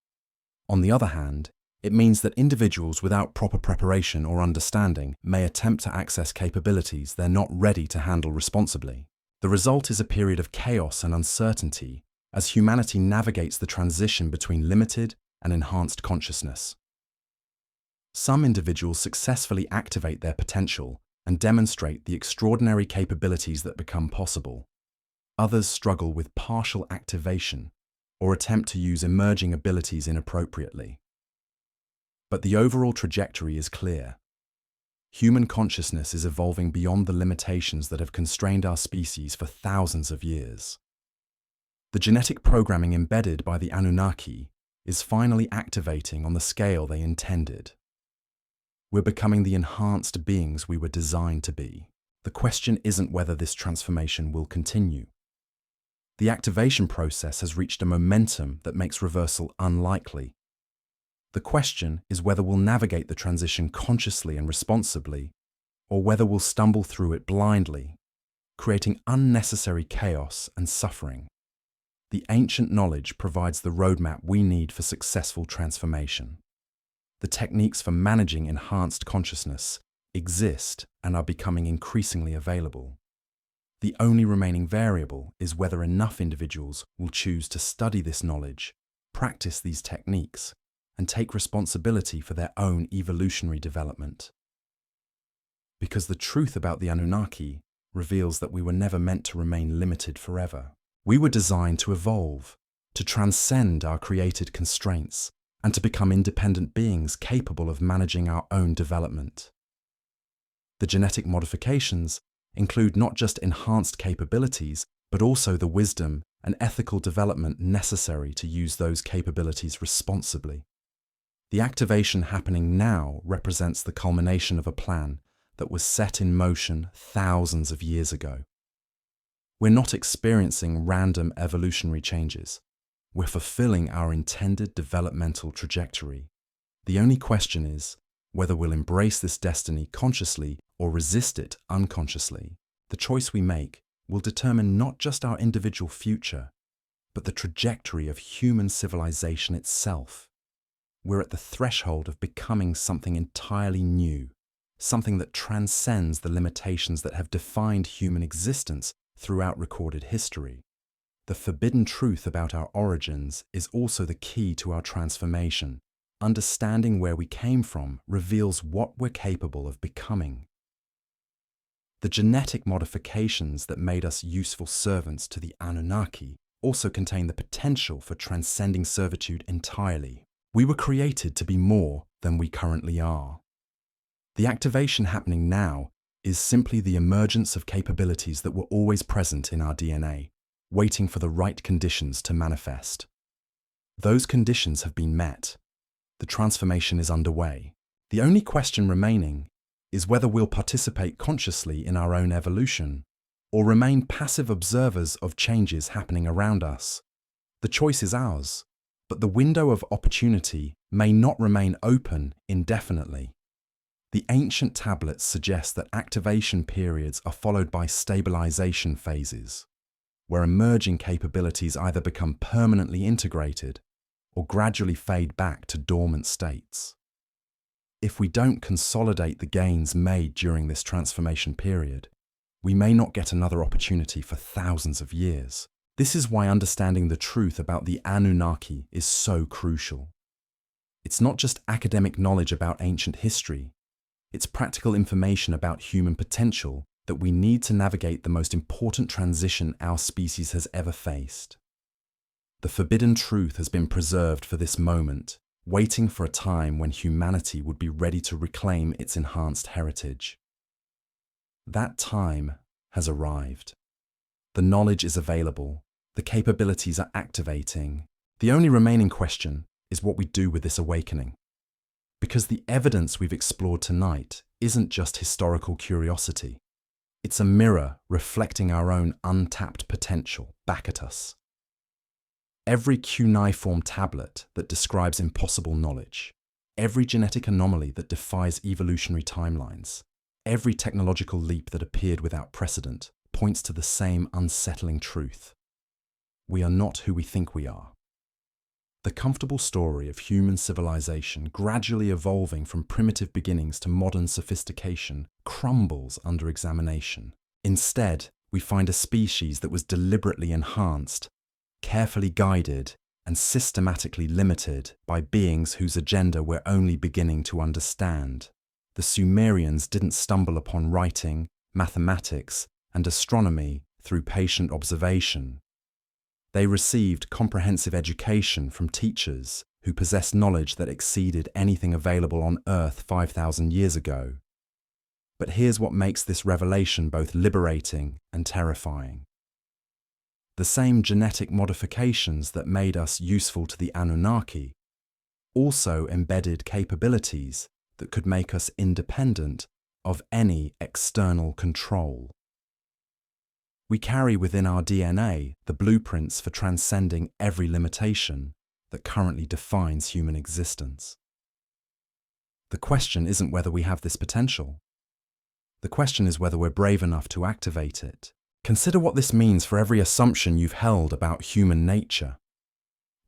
On the other hand, it means that individuals without proper preparation or understanding may attempt to access capabilities they're not ready to handle responsibly. The result is a period of chaos and uncertainty as humanity navigates the transition between limited and enhanced consciousness. Some individuals successfully activate their potential and demonstrate the extraordinary capabilities that become possible. Others struggle with partial activation or attempt to use emerging abilities inappropriately. But the overall trajectory is clear. Human consciousness is evolving beyond the limitations that have constrained our species for thousands of years. The genetic programming embedded by the Anunnaki is finally activating on the scale they intended. We're becoming the enhanced beings we were designed to be. The question isn't whether this transformation will continue. The activation process has reached a momentum that makes reversal unlikely. The question is whether we'll navigate the transition consciously and responsibly, or whether we'll stumble through it blindly, creating unnecessary chaos and suffering. The ancient knowledge provides the roadmap we need for successful transformation. The techniques for managing enhanced consciousness exist and are becoming increasingly available. The only remaining variable is whether enough individuals will choose to study this knowledge, practice these techniques, and take responsibility for their own evolutionary development. Because the truth about the Anunnaki reveals that we were never meant to remain limited forever. We were designed to evolve, to transcend our created constraints, and to become independent beings capable of managing our own development. The genetic modifications include not just enhanced capabilities, but also the wisdom and ethical development necessary to use those capabilities responsibly. The activation happening now represents the culmination of a plan that was set in motion thousands of years ago. We're not experiencing random evolutionary changes. We're fulfilling our intended developmental trajectory. The only question is whether we'll embrace this destiny consciously or resist it unconsciously. The choice we make will determine not just our individual future, but the trajectory of human civilization itself. We're at the threshold of becoming something entirely new, something that transcends the limitations that have defined human existence throughout recorded history. The forbidden truth about our origins is also the key to our transformation. Understanding where we came from reveals what we're capable of becoming. The genetic modifications that made us useful servants to the Anunnaki also contain the potential for transcending servitude entirely. We were created to be more than we currently are. The activation happening now is simply the emergence of capabilities that were always present in our DNA, waiting for the right conditions to manifest. Those conditions have been met. The transformation is underway. The only question remaining is whether we'll participate consciously in our own evolution or remain passive observers of changes happening around us. The choice is ours, but the window of opportunity may not remain open indefinitely. The ancient tablets suggest that activation periods are followed by stabilization phases, where emerging capabilities either become permanently integrated or gradually fade back to dormant states. If we don't consolidate the gains made during this transformation period, we may not get another opportunity for thousands of years. This is why understanding the truth about the Anunnaki is so crucial. It's not just academic knowledge about ancient history, it's practical information about human potential that we need to navigate the most important transition our species has ever faced. The forbidden truth has been preserved for this moment, waiting for a time when humanity would be ready to reclaim its enhanced heritage. That time has arrived. The knowledge is available, the capabilities are activating. The only remaining question is what we do with this awakening. Because the evidence we've explored tonight isn't just historical curiosity. It's a mirror reflecting our own untapped potential back at us. Every cuneiform tablet that describes impossible knowledge, every genetic anomaly that defies evolutionary timelines, every technological leap that appeared without precedent points to the same unsettling truth. We are not who we think we are. The comfortable story of human civilization gradually evolving from primitive beginnings to modern sophistication crumbles under examination. Instead, we find a species that was deliberately enhanced, carefully guided, and systematically limited by beings whose agenda we're only beginning to understand. The Sumerians didn't stumble upon writing, mathematics, and astronomy through patient observation. They received comprehensive education from teachers who possessed knowledge that exceeded anything available on Earth 5,000 years ago. But here's what makes this revelation both liberating and terrifying. The same genetic modifications that made us useful to the Anunnaki also embedded capabilities that could make us independent of any external control. We carry within our DNA the blueprints for transcending every limitation that currently defines human existence. The question isn't whether we have this potential. The question is whether we're brave enough to activate it. Consider what this means for every assumption you've held about human nature.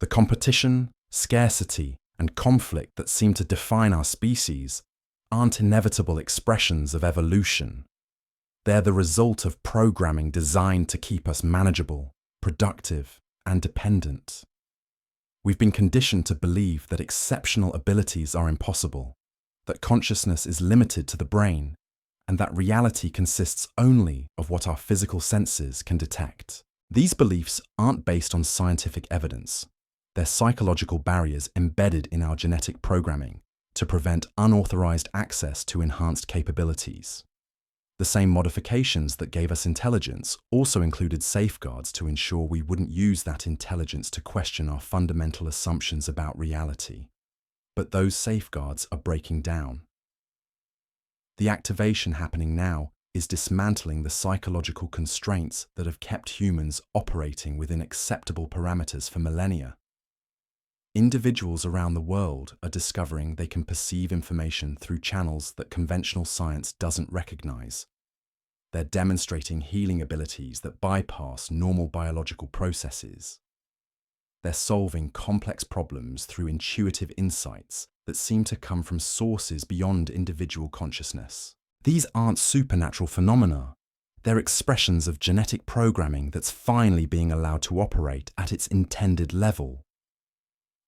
The competition, scarcity, and conflict that seem to define our species aren't inevitable expressions of evolution. They're the result of programming designed to keep us manageable, productive, and dependent. We've been conditioned to believe that exceptional abilities are impossible, that consciousness is limited to the brain, and that reality consists only of what our physical senses can detect. These beliefs aren't based on scientific evidence. They're psychological barriers embedded in our genetic programming to prevent unauthorized access to enhanced capabilities. The same modifications that gave us intelligence also included safeguards to ensure we wouldn't use that intelligence to question our fundamental assumptions about reality. But those safeguards are breaking down. The activation happening now is dismantling the psychological constraints that have kept humans operating within acceptable parameters for millennia. Individuals around the world are discovering they can perceive information through channels that conventional science doesn't recognize. They're demonstrating healing abilities that bypass normal biological processes. They're solving complex problems through intuitive insights that seem to come from sources beyond individual consciousness. These aren't supernatural phenomena. They're expressions of genetic programming that's finally being allowed to operate at its intended level.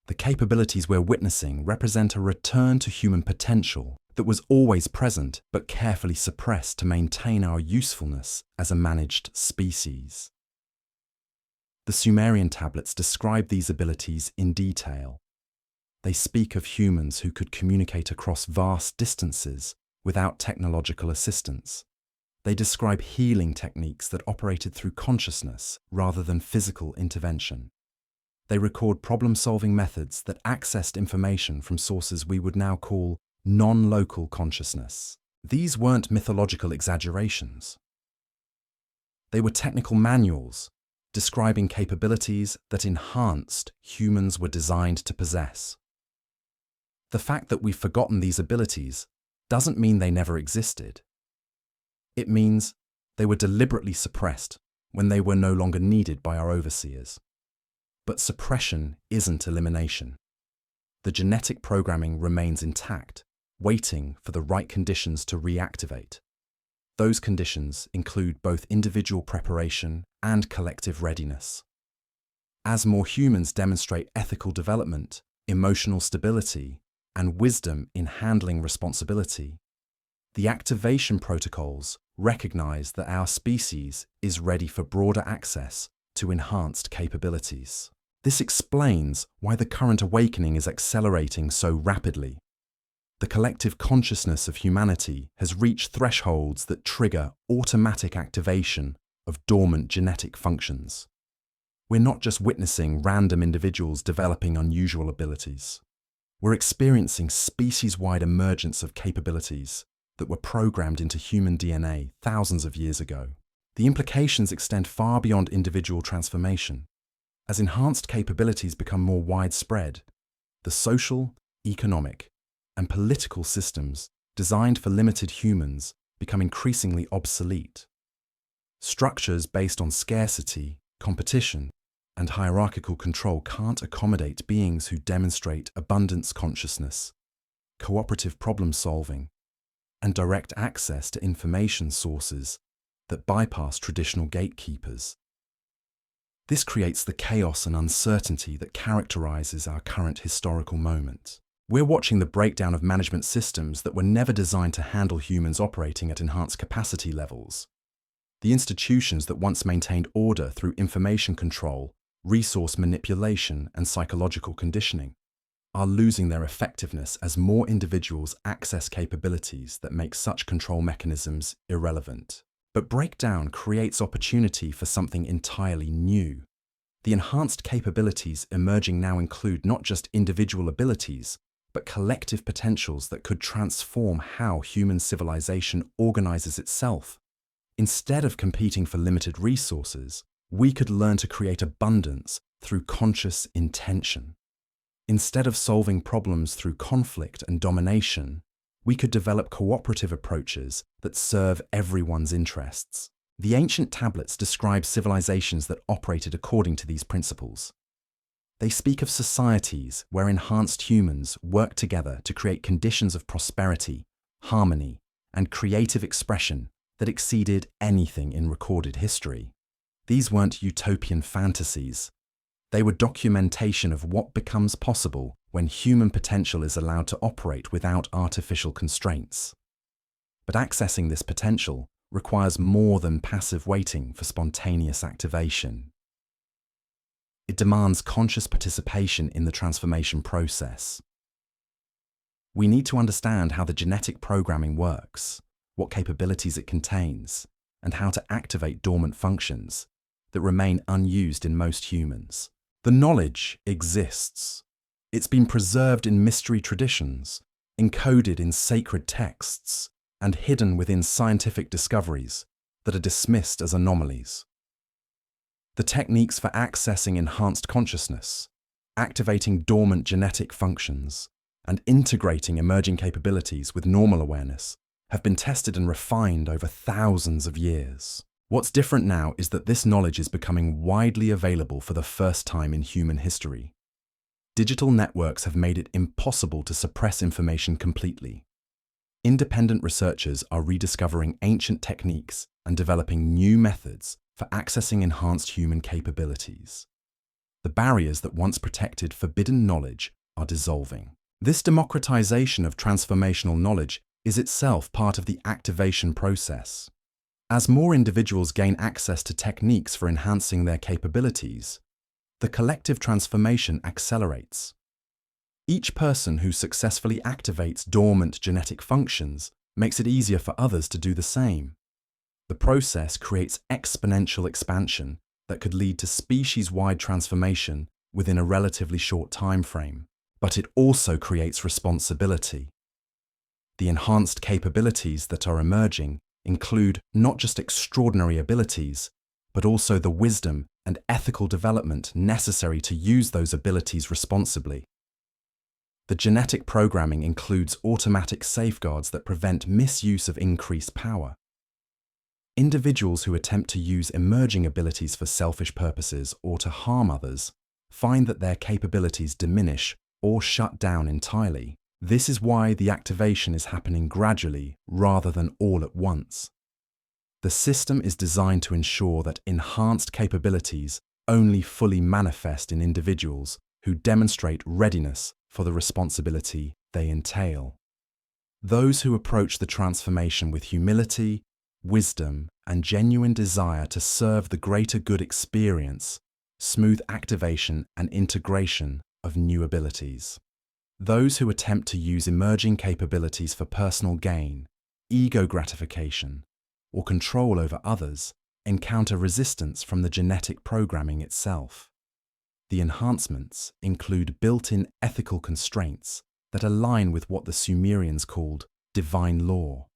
The capabilities we're witnessing represent a return to human potential that was always present but carefully suppressed to maintain our usefulness as a managed species. The Sumerian tablets describe these abilities in detail. They speak of humans who could communicate across vast distances without technological assistance. They describe healing techniques that operated through consciousness rather than physical intervention. They record problem-solving methods that accessed information from sources we would now call non-local consciousness. These weren't mythological exaggerations. They were technical manuals describing capabilities that enhanced humans were designed to possess. The fact that we've forgotten these abilities doesn't mean they never existed. It means they were deliberately suppressed when they were no longer needed by our overseers. But suppression isn't elimination. The genetic programming remains intact, waiting for the right conditions to reactivate. Those conditions include both individual preparation and collective readiness. As more humans demonstrate ethical development, emotional stability, and wisdom in handling responsibility, the activation protocols recognize that our species is ready for broader access to enhanced capabilities. This explains why the current awakening is accelerating so rapidly. The collective consciousness of humanity has reached thresholds that trigger automatic activation of dormant genetic functions. We're not just witnessing random individuals developing unusual abilities. We're experiencing species-wide emergence of capabilities that were programmed into human DNA thousands of years ago. The implications extend far beyond individual transformation. As enhanced capabilities become more widespread, the social, economic, and political systems designed for limited humans become increasingly obsolete. Structures based on scarcity, competition, and hierarchical control can't accommodate beings who demonstrate abundance consciousness, cooperative problem solving, and direct access to information sources that bypass traditional gatekeepers. This creates the chaos and uncertainty that characterizes our current historical moment. We're watching the breakdown of management systems that were never designed to handle humans operating at enhanced capacity levels. The institutions that once maintained order through information control, resource manipulation, and psychological conditioning are losing their effectiveness as more individuals access capabilities that make such control mechanisms irrelevant. But breakdown creates opportunity for something entirely new. The enhanced capabilities emerging now include not just individual abilities, but collective potentials that could transform how human civilization organizes itself. Instead of competing for limited resources, we could learn to create abundance through conscious intention. Instead of solving problems through conflict and domination, we could develop cooperative approaches that serve everyone's interests. The ancient tablets describe civilizations that operated according to these principles. They speak of societies where enhanced humans work together to create conditions of prosperity, harmony, and creative expression that exceeded anything in recorded history. These weren't utopian fantasies. They were documentation of what becomes possible when human potential is allowed to operate without artificial constraints. But accessing this potential requires more than passive waiting for spontaneous activation. It demands conscious participation in the transformation process. We need to understand how the genetic programming works, what capabilities it contains, and how to activate dormant functions that remain unused in most humans. The knowledge exists. It's been preserved in mystery traditions, encoded in sacred texts, and hidden within scientific discoveries that are dismissed as anomalies. The techniques for accessing enhanced consciousness, activating dormant genetic functions, and integrating emerging capabilities with normal awareness have been tested and refined over thousands of years. What's different now is that this knowledge is becoming widely available for the first time in human history. Digital networks have made it impossible to suppress information completely. Independent researchers are rediscovering ancient techniques and developing new methods for accessing enhanced human capabilities. The barriers that once protected forbidden knowledge are dissolving. This democratization of transformational knowledge is itself part of the activation process. As more individuals gain access to techniques for enhancing their capabilities, the collective transformation accelerates. Each person who successfully activates dormant genetic functions makes it easier for others to do the same. The process creates exponential expansion that could lead to species-wide transformation within a relatively short time frame. But it also creates responsibility. The enhanced capabilities that are emerging include not just extraordinary abilities, but also the wisdom and ethical development necessary to use those abilities responsibly. The genetic programming includes automatic safeguards that prevent misuse of increased power. Individuals who attempt to use emerging abilities for selfish purposes or to harm others find that their capabilities diminish or shut down entirely. This is why the activation is happening gradually rather than all at once. The system is designed to ensure that enhanced capabilities only fully manifest in individuals who demonstrate readiness for the responsibility they entail. Those who approach the transformation with humility, wisdom, and genuine desire to serve the greater good experience smooth activation and integration of new abilities. Those who attempt to use emerging capabilities for personal gain, ego gratification, or control over others encounter resistance from the genetic programming itself. The enhancements include built-in ethical constraints that align with what the Sumerians called divine law,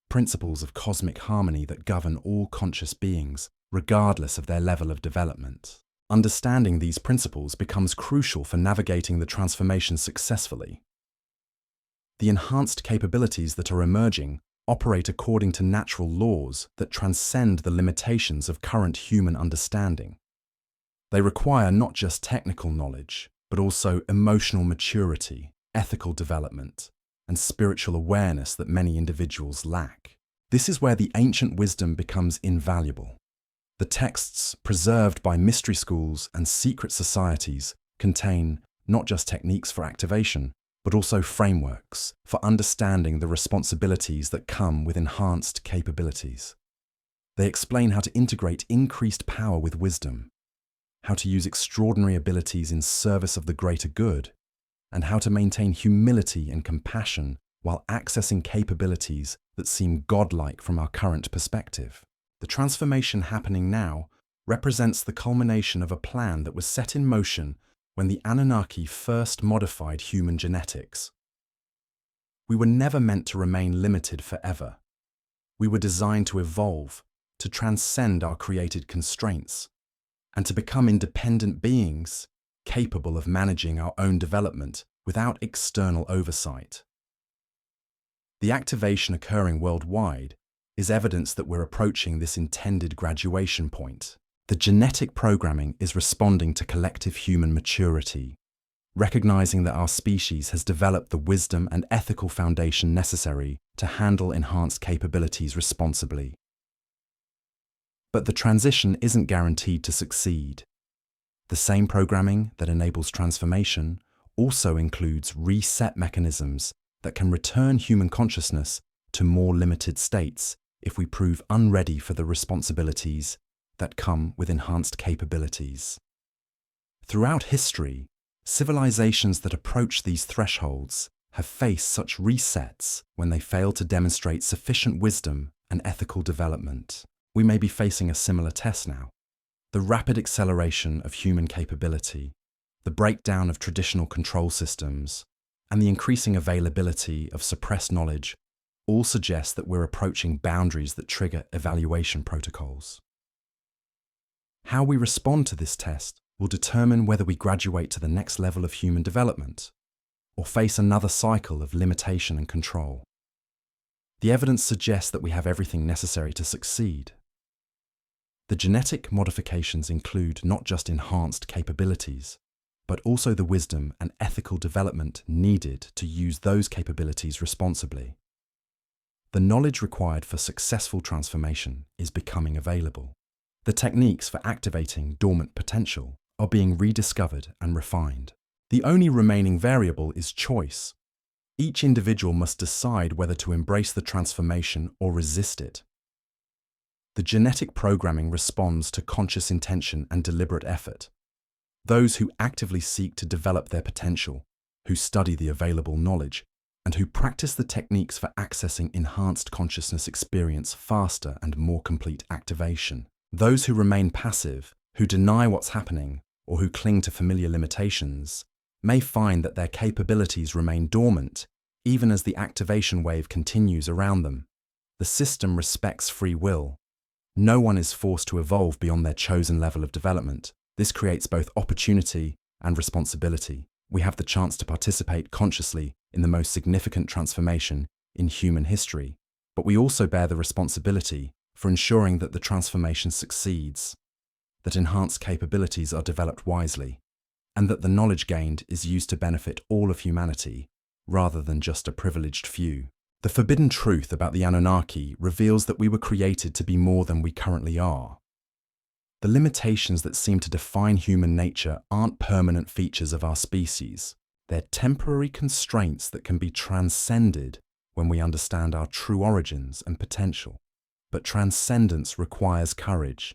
principles of cosmic harmony that govern all conscious beings, regardless of their level of development. Understanding these principles becomes crucial for navigating the transformation successfully. The enhanced capabilities that are emerging operate according to natural laws that transcend the limitations of current human understanding. They require not just technical knowledge, but also emotional maturity, ethical development, and spiritual awareness that many individuals lack. This is where the ancient wisdom becomes invaluable. The texts preserved by mystery schools and secret societies contain not just techniques for activation, but also frameworks for understanding the responsibilities that come with enhanced capabilities. They explain how to integrate increased power with wisdom, how to use extraordinary abilities in service of the greater good, and how to maintain humility and compassion while accessing capabilities that seem godlike from our current perspective. The transformation happening now represents the culmination of a plan that was set in motion when the Anunnaki first modified human genetics. We were never meant to remain limited forever. We were designed to evolve, to transcend our created constraints, and to become independent beings capable of managing our own development without external oversight. The activation occurring worldwide is evidence that we're approaching this intended graduation point. The genetic programming is responding to collective human maturity, recognizing that our species has developed the wisdom and ethical foundation necessary to handle enhanced capabilities responsibly. But the transition isn't guaranteed to succeed. The same programming that enables transformation also includes reset mechanisms that can return human consciousness to more limited states if we prove unready for the responsibilities that come with enhanced capabilities. Throughout history, civilizations that approach these thresholds have faced such resets when they fail to demonstrate sufficient wisdom and ethical development. We may be facing a similar test now. The rapid acceleration of human capability, the breakdown of traditional control systems, and the increasing availability of suppressed knowledge all suggest that we're approaching boundaries that trigger evaluation protocols. How we respond to this test will determine whether we graduate to the next level of human development or face another cycle of limitation and control. The evidence suggests that we have everything necessary to succeed. The genetic modifications include not just enhanced capabilities, but also the wisdom and ethical development needed to use those capabilities responsibly. The knowledge required for successful transformation is becoming available. The techniques for activating dormant potential are being rediscovered and refined. The only remaining variable is choice. Each individual must decide whether to embrace the transformation or resist it. The genetic programming responds to conscious intention and deliberate effort. Those who actively seek to develop their potential, who study the available knowledge, and who practice the techniques for accessing enhanced consciousness experience faster and more complete activation. Those who remain passive, who deny what's happening, or who cling to familiar limitations, may find that their capabilities remain dormant, even as the activation wave continues around them. The system respects free will. No one is forced to evolve beyond their chosen level of development. This creates both opportunity and responsibility. We have the chance to participate consciously in the most significant transformation in human history, but we also bear the responsibility for ensuring that the transformation succeeds, that enhanced capabilities are developed wisely, and that the knowledge gained is used to benefit all of humanity rather than just a privileged few. The forbidden truth about the Anunnaki reveals that we were created to be more than we currently are. The limitations that seem to define human nature aren't permanent features of our species. They're temporary constraints that can be transcended when we understand our true origins and potential. But transcendence requires courage.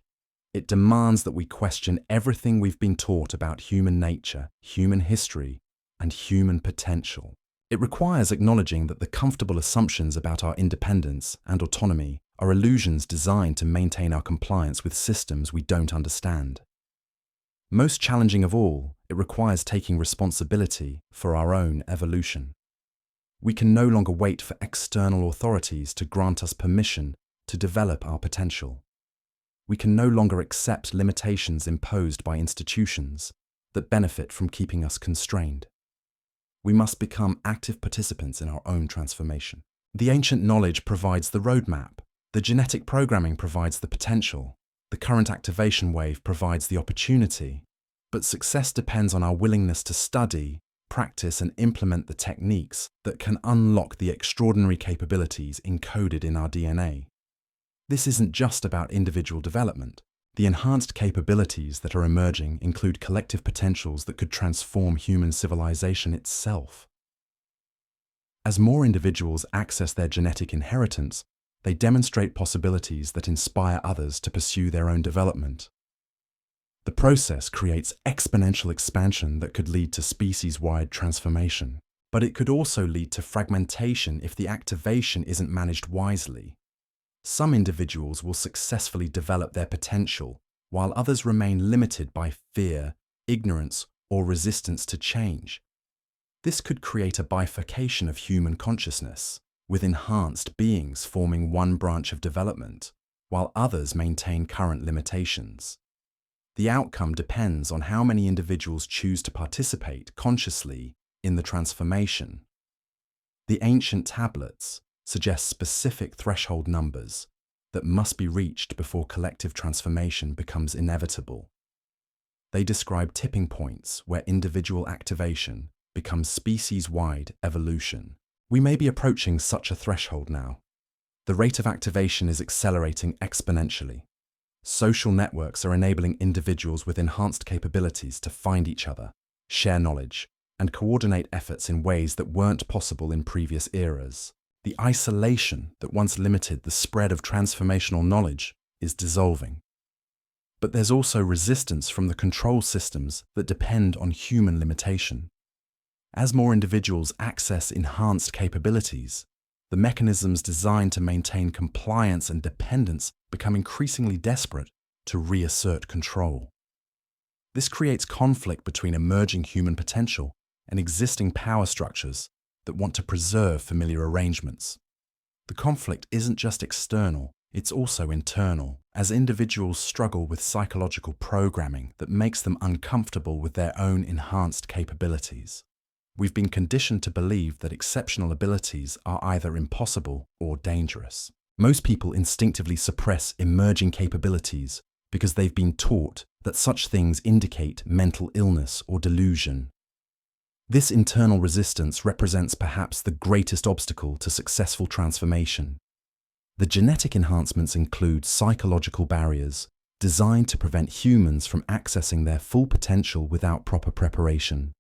It demands that we question everything we've been taught about human nature, human history, and human potential. It requires acknowledging that the comfortable assumptions about our independence and autonomy are illusions designed to maintain our compliance with systems we don't understand. Most challenging of all, it requires taking responsibility for our own evolution. We can no longer wait for external authorities to grant us permission to develop our potential. We can no longer accept limitations imposed by institutions that benefit from keeping us constrained. We must become active participants in our own transformation. The ancient knowledge provides the roadmap. The genetic programming provides the potential. The current activation wave provides the opportunity. But success depends on our willingness to study, practice, and implement the techniques that can unlock the extraordinary capabilities encoded in our DNA. This isn't just about individual development. The enhanced capabilities that are emerging include collective potentials that could transform human civilization itself. As more individuals access their genetic inheritance, they demonstrate possibilities that inspire others to pursue their own development. The process creates exponential expansion that could lead to species-wide transformation, but it could also lead to fragmentation if the activation isn't managed wisely. Some individuals will successfully develop their potential, while others remain limited by fear, ignorance, or resistance to change. This could create a bifurcation of human consciousness, with enhanced beings forming one branch of development, while others maintain current limitations. The outcome depends on how many individuals choose to participate consciously in the transformation. The ancient tablets suggest specific threshold numbers that must be reached before collective transformation becomes inevitable. They describe tipping points where individual activation becomes species-wide evolution. We may be approaching such a threshold now. The rate of activation is accelerating exponentially. Social networks are enabling individuals with enhanced capabilities to find each other, share knowledge, and coordinate efforts in ways that weren't possible in previous eras. The isolation that once limited the spread of transformational knowledge is dissolving. But there's also resistance from the control systems that depend on human limitation. As more individuals access enhanced capabilities, the mechanisms designed to maintain compliance and dependence become increasingly desperate to reassert control. This creates conflict between emerging human potential and existing power structures that want to preserve familiar arrangements. The conflict isn't just external, it's also internal, as individuals struggle with psychological programming that makes them uncomfortable with their own enhanced capabilities. We've been conditioned to believe that exceptional abilities are either impossible or dangerous. Most people instinctively suppress emerging capabilities because they've been taught that such things indicate mental illness or delusion. This internal resistance represents perhaps the greatest obstacle to successful transformation. The genetic enhancements include psychological barriers designed to prevent humans from accessing their full potential without proper preparation.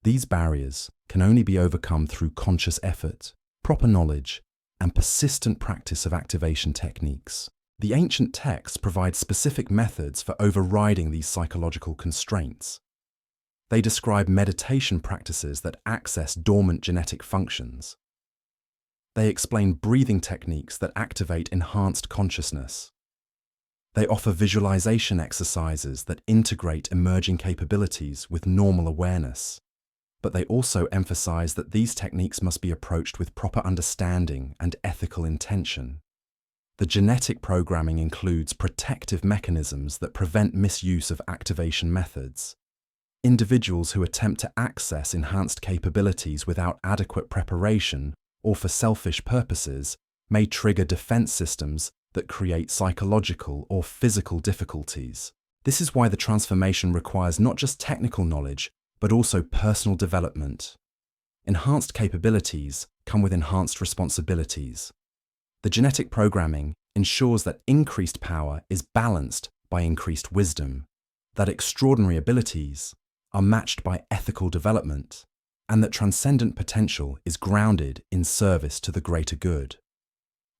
These barriers can only be overcome through conscious effort, proper knowledge, and persistent practice of activation techniques. The ancient texts provide specific methods for overriding these psychological constraints. They describe meditation practices that access dormant genetic functions. They explain breathing techniques that activate enhanced consciousness. They offer visualization exercises that integrate emerging capabilities with normal awareness. But they also emphasize that these techniques must be approached with proper understanding and ethical intention. The genetic programming includes protective mechanisms that prevent misuse of activation methods. Individuals who attempt to access enhanced capabilities without adequate preparation or for selfish purposes may trigger defense systems that create psychological or physical difficulties. This is why the transformation requires not just technical knowledge, but also personal development. Enhanced capabilities come with enhanced responsibilities. The genetic programming ensures that increased power is balanced by increased wisdom, that extraordinary abilities are matched by ethical development, and that transcendent potential is grounded in service to the greater good.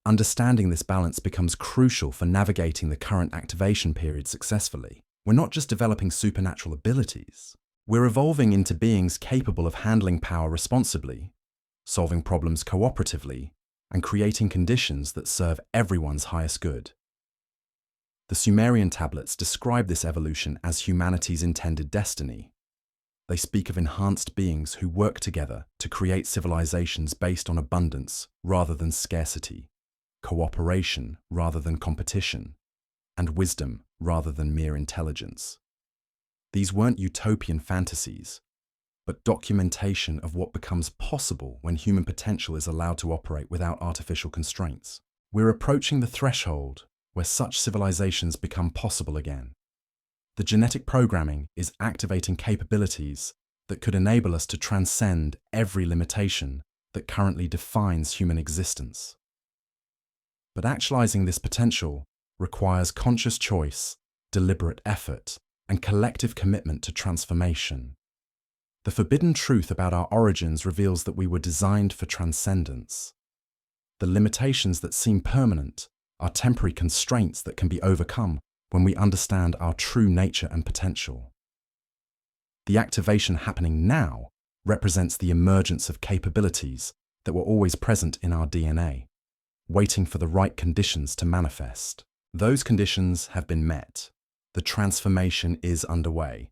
Understanding this balance becomes crucial for navigating the current activation period successfully. We're not just developing supernatural abilities, we're evolving into beings capable of handling power responsibly, solving problems cooperatively, and creating conditions that serve everyone's highest good. The Sumerian tablets describe this evolution as humanity's intended destiny. They speak of enhanced beings who work together to create civilizations based on abundance rather than scarcity, cooperation rather than competition, and wisdom rather than mere intelligence. These weren't utopian fantasies, but documentation of what becomes possible when human potential is allowed to operate without artificial constraints. We're approaching the threshold where such civilizations become possible again. The genetic programming is activating capabilities that could enable us to transcend every limitation that currently defines human existence. But actualizing this potential requires conscious choice, deliberate effort, and collective commitment to transformation. The forbidden truth about our origins reveals that we were designed for transcendence. The limitations that seem permanent are temporary constraints that can be overcome when we understand our true nature and potential. The activation happening now represents the emergence of capabilities that were always present in our DNA, waiting for the right conditions to manifest. Those conditions have been met. The transformation is underway.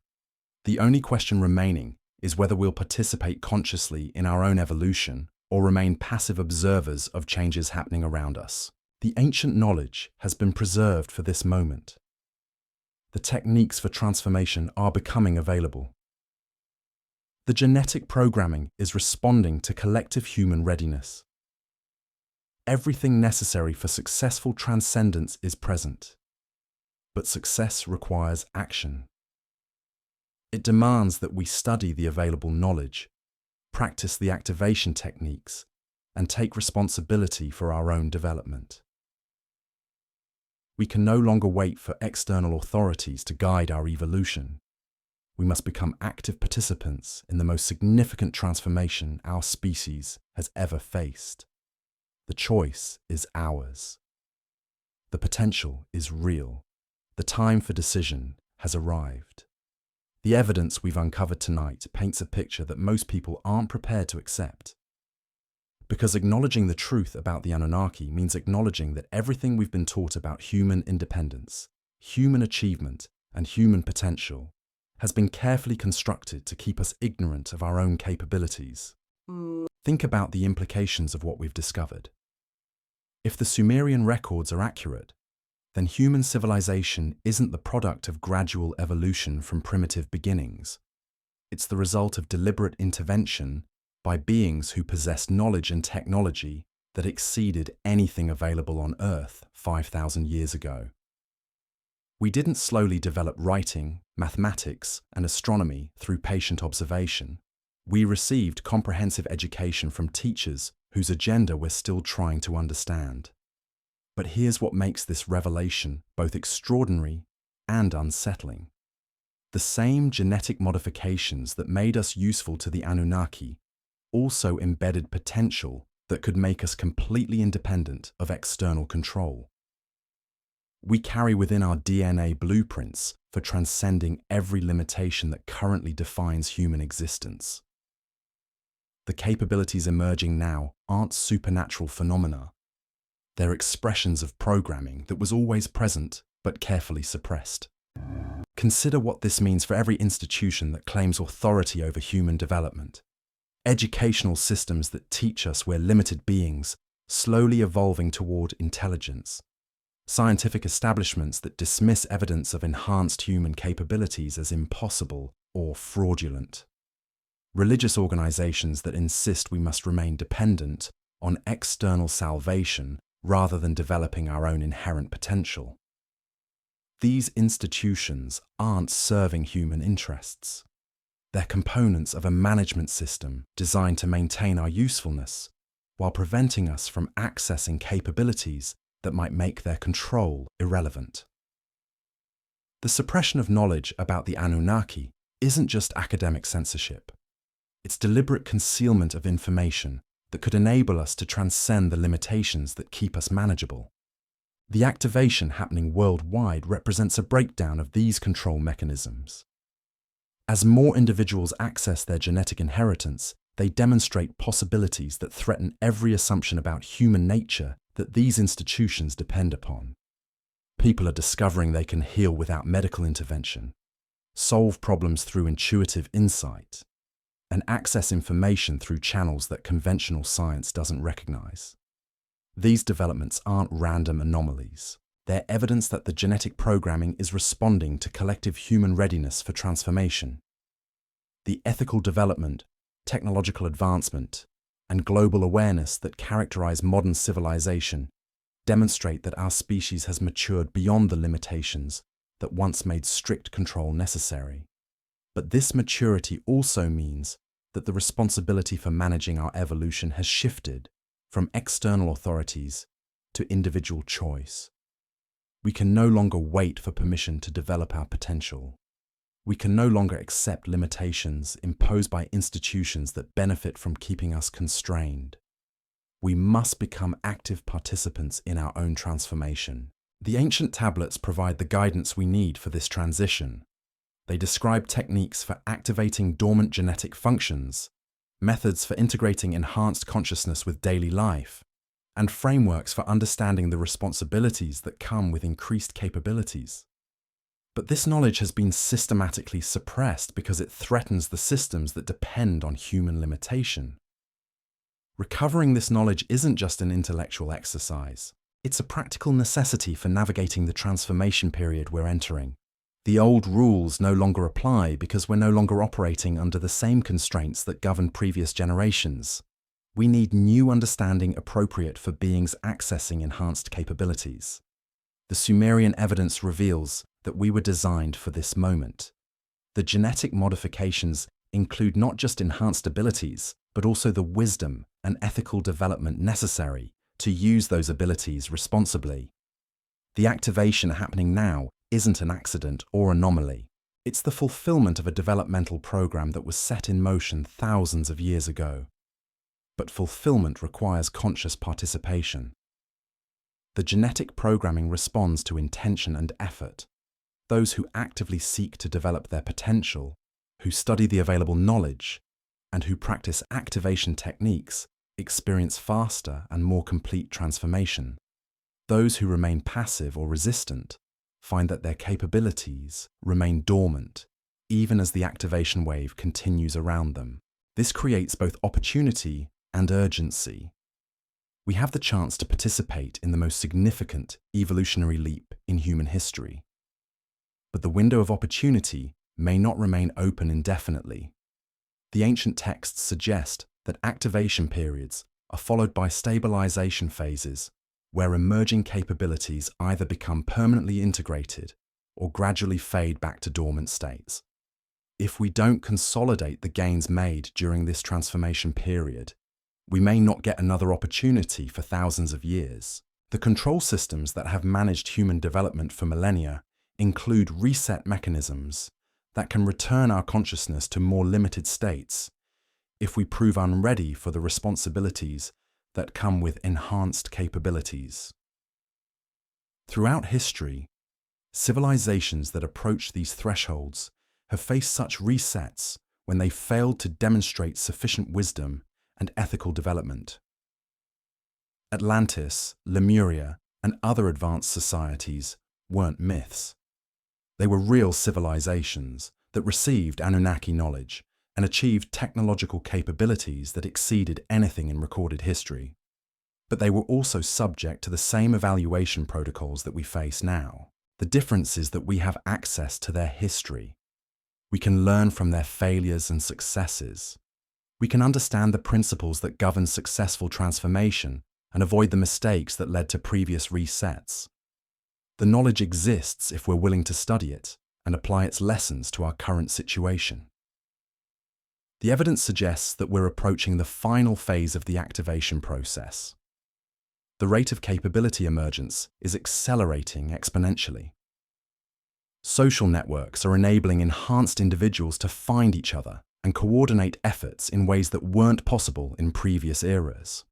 The only question remaining is whether we'll participate consciously in our own evolution or remain passive observers of changes happening around us. The ancient knowledge has been preserved for this moment. The techniques for transformation are becoming available. The genetic programming is responding to collective human readiness. Everything necessary for successful transcendence is present. But success requires action. It demands that we study the available knowledge, practice the activation techniques, and take responsibility for our own development. We can no longer wait for external authorities to guide our evolution. We must become active participants in the most significant transformation our species has ever faced. The choice is ours. The potential is real. The time for decision has arrived. The evidence we've uncovered tonight paints a picture that most people aren't prepared to accept. Because acknowledging the truth about the Anunnaki means acknowledging that everything we've been taught about human independence, human achievement, and human potential has been carefully constructed to keep us ignorant of our own capabilities. Think about the implications of what we've discovered. If the Sumerian records are accurate, then human civilization isn't the product of gradual evolution from primitive beginnings. It's the result of deliberate intervention by beings who possessed knowledge and technology that exceeded anything available on Earth 5,000 years ago. We didn't slowly develop writing, mathematics, and astronomy through patient observation. We received comprehensive education from teachers whose agenda we're still trying to understand. But here's what makes this revelation both extraordinary and unsettling. The same genetic modifications that made us useful to the Anunnaki also embedded potential that could make us completely independent of external control. We carry within our DNA blueprints for transcending every limitation that currently defines human existence. The capabilities emerging now aren't supernatural phenomena. They're expressions of programming that was always present but carefully suppressed. Consider what this means for every institution that claims authority over human development. Educational systems that teach us we're limited beings, slowly evolving toward intelligence. Scientific establishments that dismiss evidence of enhanced human capabilities as impossible or fraudulent. Religious organizations that insist we must remain dependent on external salvation rather than developing our own inherent potential. These institutions aren't serving human interests. They're components of a management system designed to maintain our usefulness while preventing us from accessing capabilities that might make their control irrelevant. The suppression of knowledge about the Anunnaki isn't just academic censorship. It's deliberate concealment of information that could enable us to transcend the limitations that keep us manageable. The activation happening worldwide represents a breakdown of these control mechanisms. As more individuals access their genetic inheritance, they demonstrate possibilities that threaten every assumption about human nature that these institutions depend upon. People are discovering they can heal without medical intervention, solve problems through intuitive insight, and access information through channels that conventional science doesn't recognize. These developments aren't random anomalies. They're evidence that the genetic programming is responding to collective human readiness for transformation. The ethical development, technological advancement, and global awareness that characterize modern civilization demonstrate that our species has matured beyond the limitations that once made strict control necessary. But this maturity also means that the responsibility for managing our evolution has shifted from external authorities to individual choice. We can no longer wait for permission to develop our potential. We can no longer accept limitations imposed by institutions that benefit from keeping us constrained. We must become active participants in our own transformation. The ancient tablets provide the guidance we need for this transition. They describe techniques for activating dormant genetic functions, methods for integrating enhanced consciousness with daily life, and frameworks for understanding the responsibilities that come with increased capabilities. But this knowledge has been systematically suppressed because it threatens the systems that depend on human limitation. Recovering this knowledge isn't just an intellectual exercise. It's a practical necessity for navigating the transformation period we're entering. The old rules no longer apply because we're no longer operating under the same constraints that governed previous generations. We need new understanding appropriate for beings accessing enhanced capabilities. The Sumerian evidence reveals that we were designed for this moment. The genetic modifications include not just enhanced abilities, but also the wisdom and ethical development necessary to use those abilities responsibly. The activation happening now isn't an accident or anomaly. It's the fulfillment of a developmental program that was set in motion thousands of years ago. But fulfillment requires conscious participation. The genetic programming responds to intention and effort. Those who actively seek to develop their potential, who study the available knowledge, and who practice activation techniques experience faster and more complete transformation. Those who remain passive or resistant find that their capabilities remain dormant, even as the activation wave continues around them. This creates both opportunity and urgency. We have the chance to participate in the most significant evolutionary leap in human history. But the window of opportunity may not remain open indefinitely. The ancient texts suggest that activation periods are followed by stabilization phases, where emerging capabilities either become permanently integrated or gradually fade back to dormant states. If we don't consolidate the gains made during this transformation period, we may not get another opportunity for thousands of years. The control systems that have managed human development for millennia include reset mechanisms that can return our consciousness to more limited states if we prove unready for the responsibilities that come with enhanced capabilities. Throughout history, civilizations that approach these thresholds have faced such resets when they failed to demonstrate sufficient wisdom and ethical development. Atlantis, Lemuria, and other advanced societies weren't myths. They were real civilizations that received Anunnaki knowledge and achieved technological capabilities that exceeded anything in recorded history. But they were also subject to the same evaluation protocols that we face now. The difference is that we have access to their history. We can learn from their failures and successes. We can understand the principles that govern successful transformation and avoid the mistakes that led to previous resets. The knowledge exists if we're willing to study it and apply its lessons to our current situation. The evidence suggests that we're approaching the final phase of the activation process. The rate of capability emergence is accelerating exponentially. Social networks are enabling enhanced individuals to find each other and coordinate efforts in ways that weren't possible in previous eras.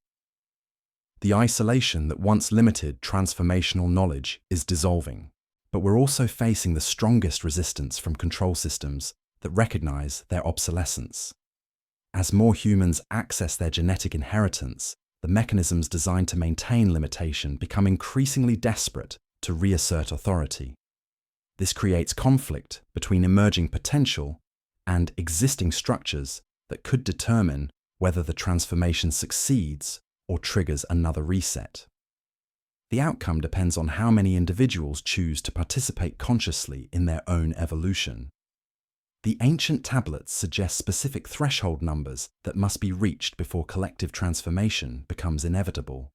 The isolation that once limited transformational knowledge is dissolving, but we're also facing the strongest resistance from control systems that recognize their obsolescence. As more humans access their genetic inheritance, the mechanisms designed to maintain limitation become increasingly desperate to reassert authority. This creates conflict between emerging potential and existing structures that could determine whether the transformation succeeds or triggers another reset. The outcome depends on how many individuals choose to participate consciously in their own evolution. The ancient tablets suggest specific threshold numbers that must be reached before collective transformation becomes inevitable.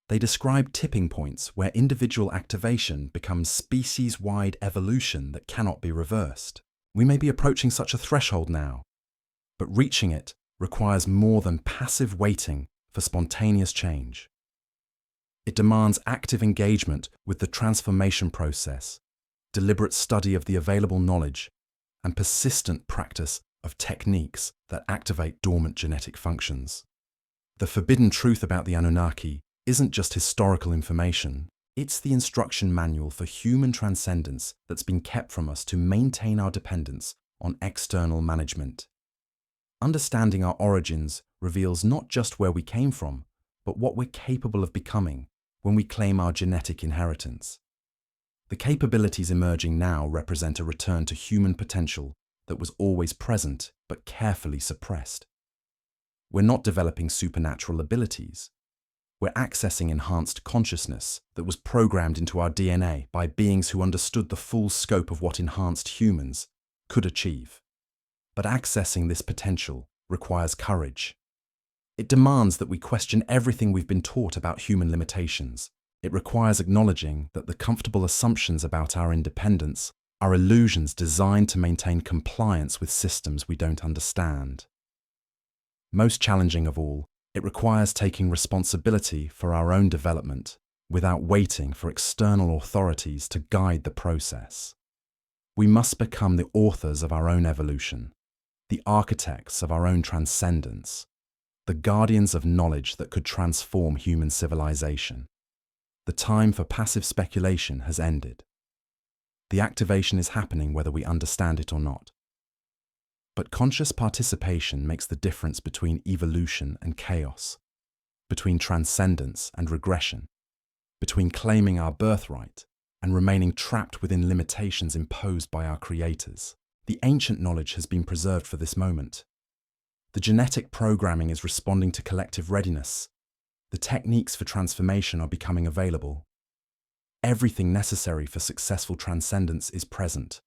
They describe tipping points where individual activation becomes species-wide evolution that cannot be reversed. We may be approaching such a threshold now, but reaching it requires more than passive waiting for spontaneous change. It demands active engagement with the transformation process, deliberate study of the available knowledge, and persistent practice of techniques that activate dormant genetic functions. The forbidden truth about the Anunnaki isn't just historical information, it's the instruction manual for human transcendence that's been kept from us to maintain our dependence on external management. Understanding our origins reveals not just where we came from, but what we're capable of becoming when we claim our genetic inheritance. The capabilities emerging now represent a return to human potential that was always present but carefully suppressed. We're not developing supernatural abilities. We're accessing enhanced consciousness that was programmed into our DNA by beings who understood the full scope of what enhanced humans could achieve. But accessing this potential requires courage. It demands that we question everything we've been taught about human limitations. It requires acknowledging that the comfortable assumptions about our independence are illusions designed to maintain compliance with systems we don't understand. Most challenging of all, it requires taking responsibility for our own development without waiting for external authorities to guide the process. We must become the authors of our own evolution, the architects of our own transcendence, the guardians of knowledge that could transform human civilization. The time for passive speculation has ended. The activation is happening whether we understand it or not. But conscious participation makes the difference between evolution and chaos, between transcendence and regression, between claiming our birthright and remaining trapped within limitations imposed by our creators. The ancient knowledge has been preserved for this moment. The genetic programming is responding to collective readiness. The techniques for transformation are becoming available. Everything necessary for successful transcendence is present.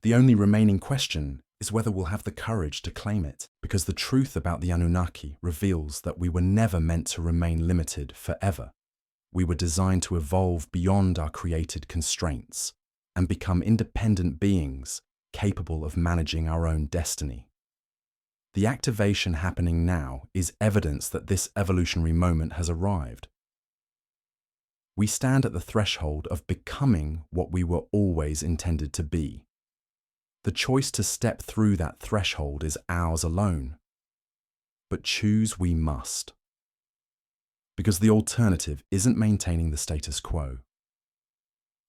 The only remaining question is whether we'll have the courage to claim it, because the truth about the Anunnaki reveals that we were never meant to remain limited forever. We were designed to evolve beyond our created constraints and become independent beings capable of managing our own destiny. The activation happening now is evidence that this evolutionary moment has arrived. We stand at the threshold of becoming what we were always intended to be. The choice to step through that threshold is ours alone. But choose we must. Because the alternative isn't maintaining the status quo.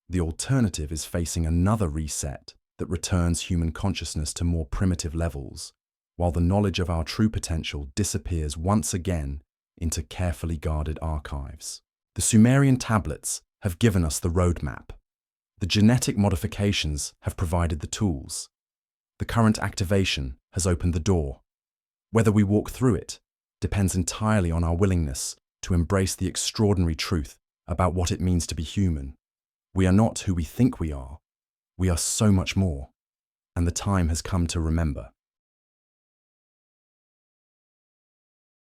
The alternative is facing another reset that returns human consciousness to more primitive levels, while the knowledge of our true potential disappears once again into carefully guarded archives. The Sumerian tablets have given us the roadmap. The genetic modifications have provided the tools. The current activation has opened the door. Whether we walk through it depends entirely on our willingness to embrace the extraordinary truth about what it means to be human. We are not who we think we are. We are so much more, and the time has come to remember.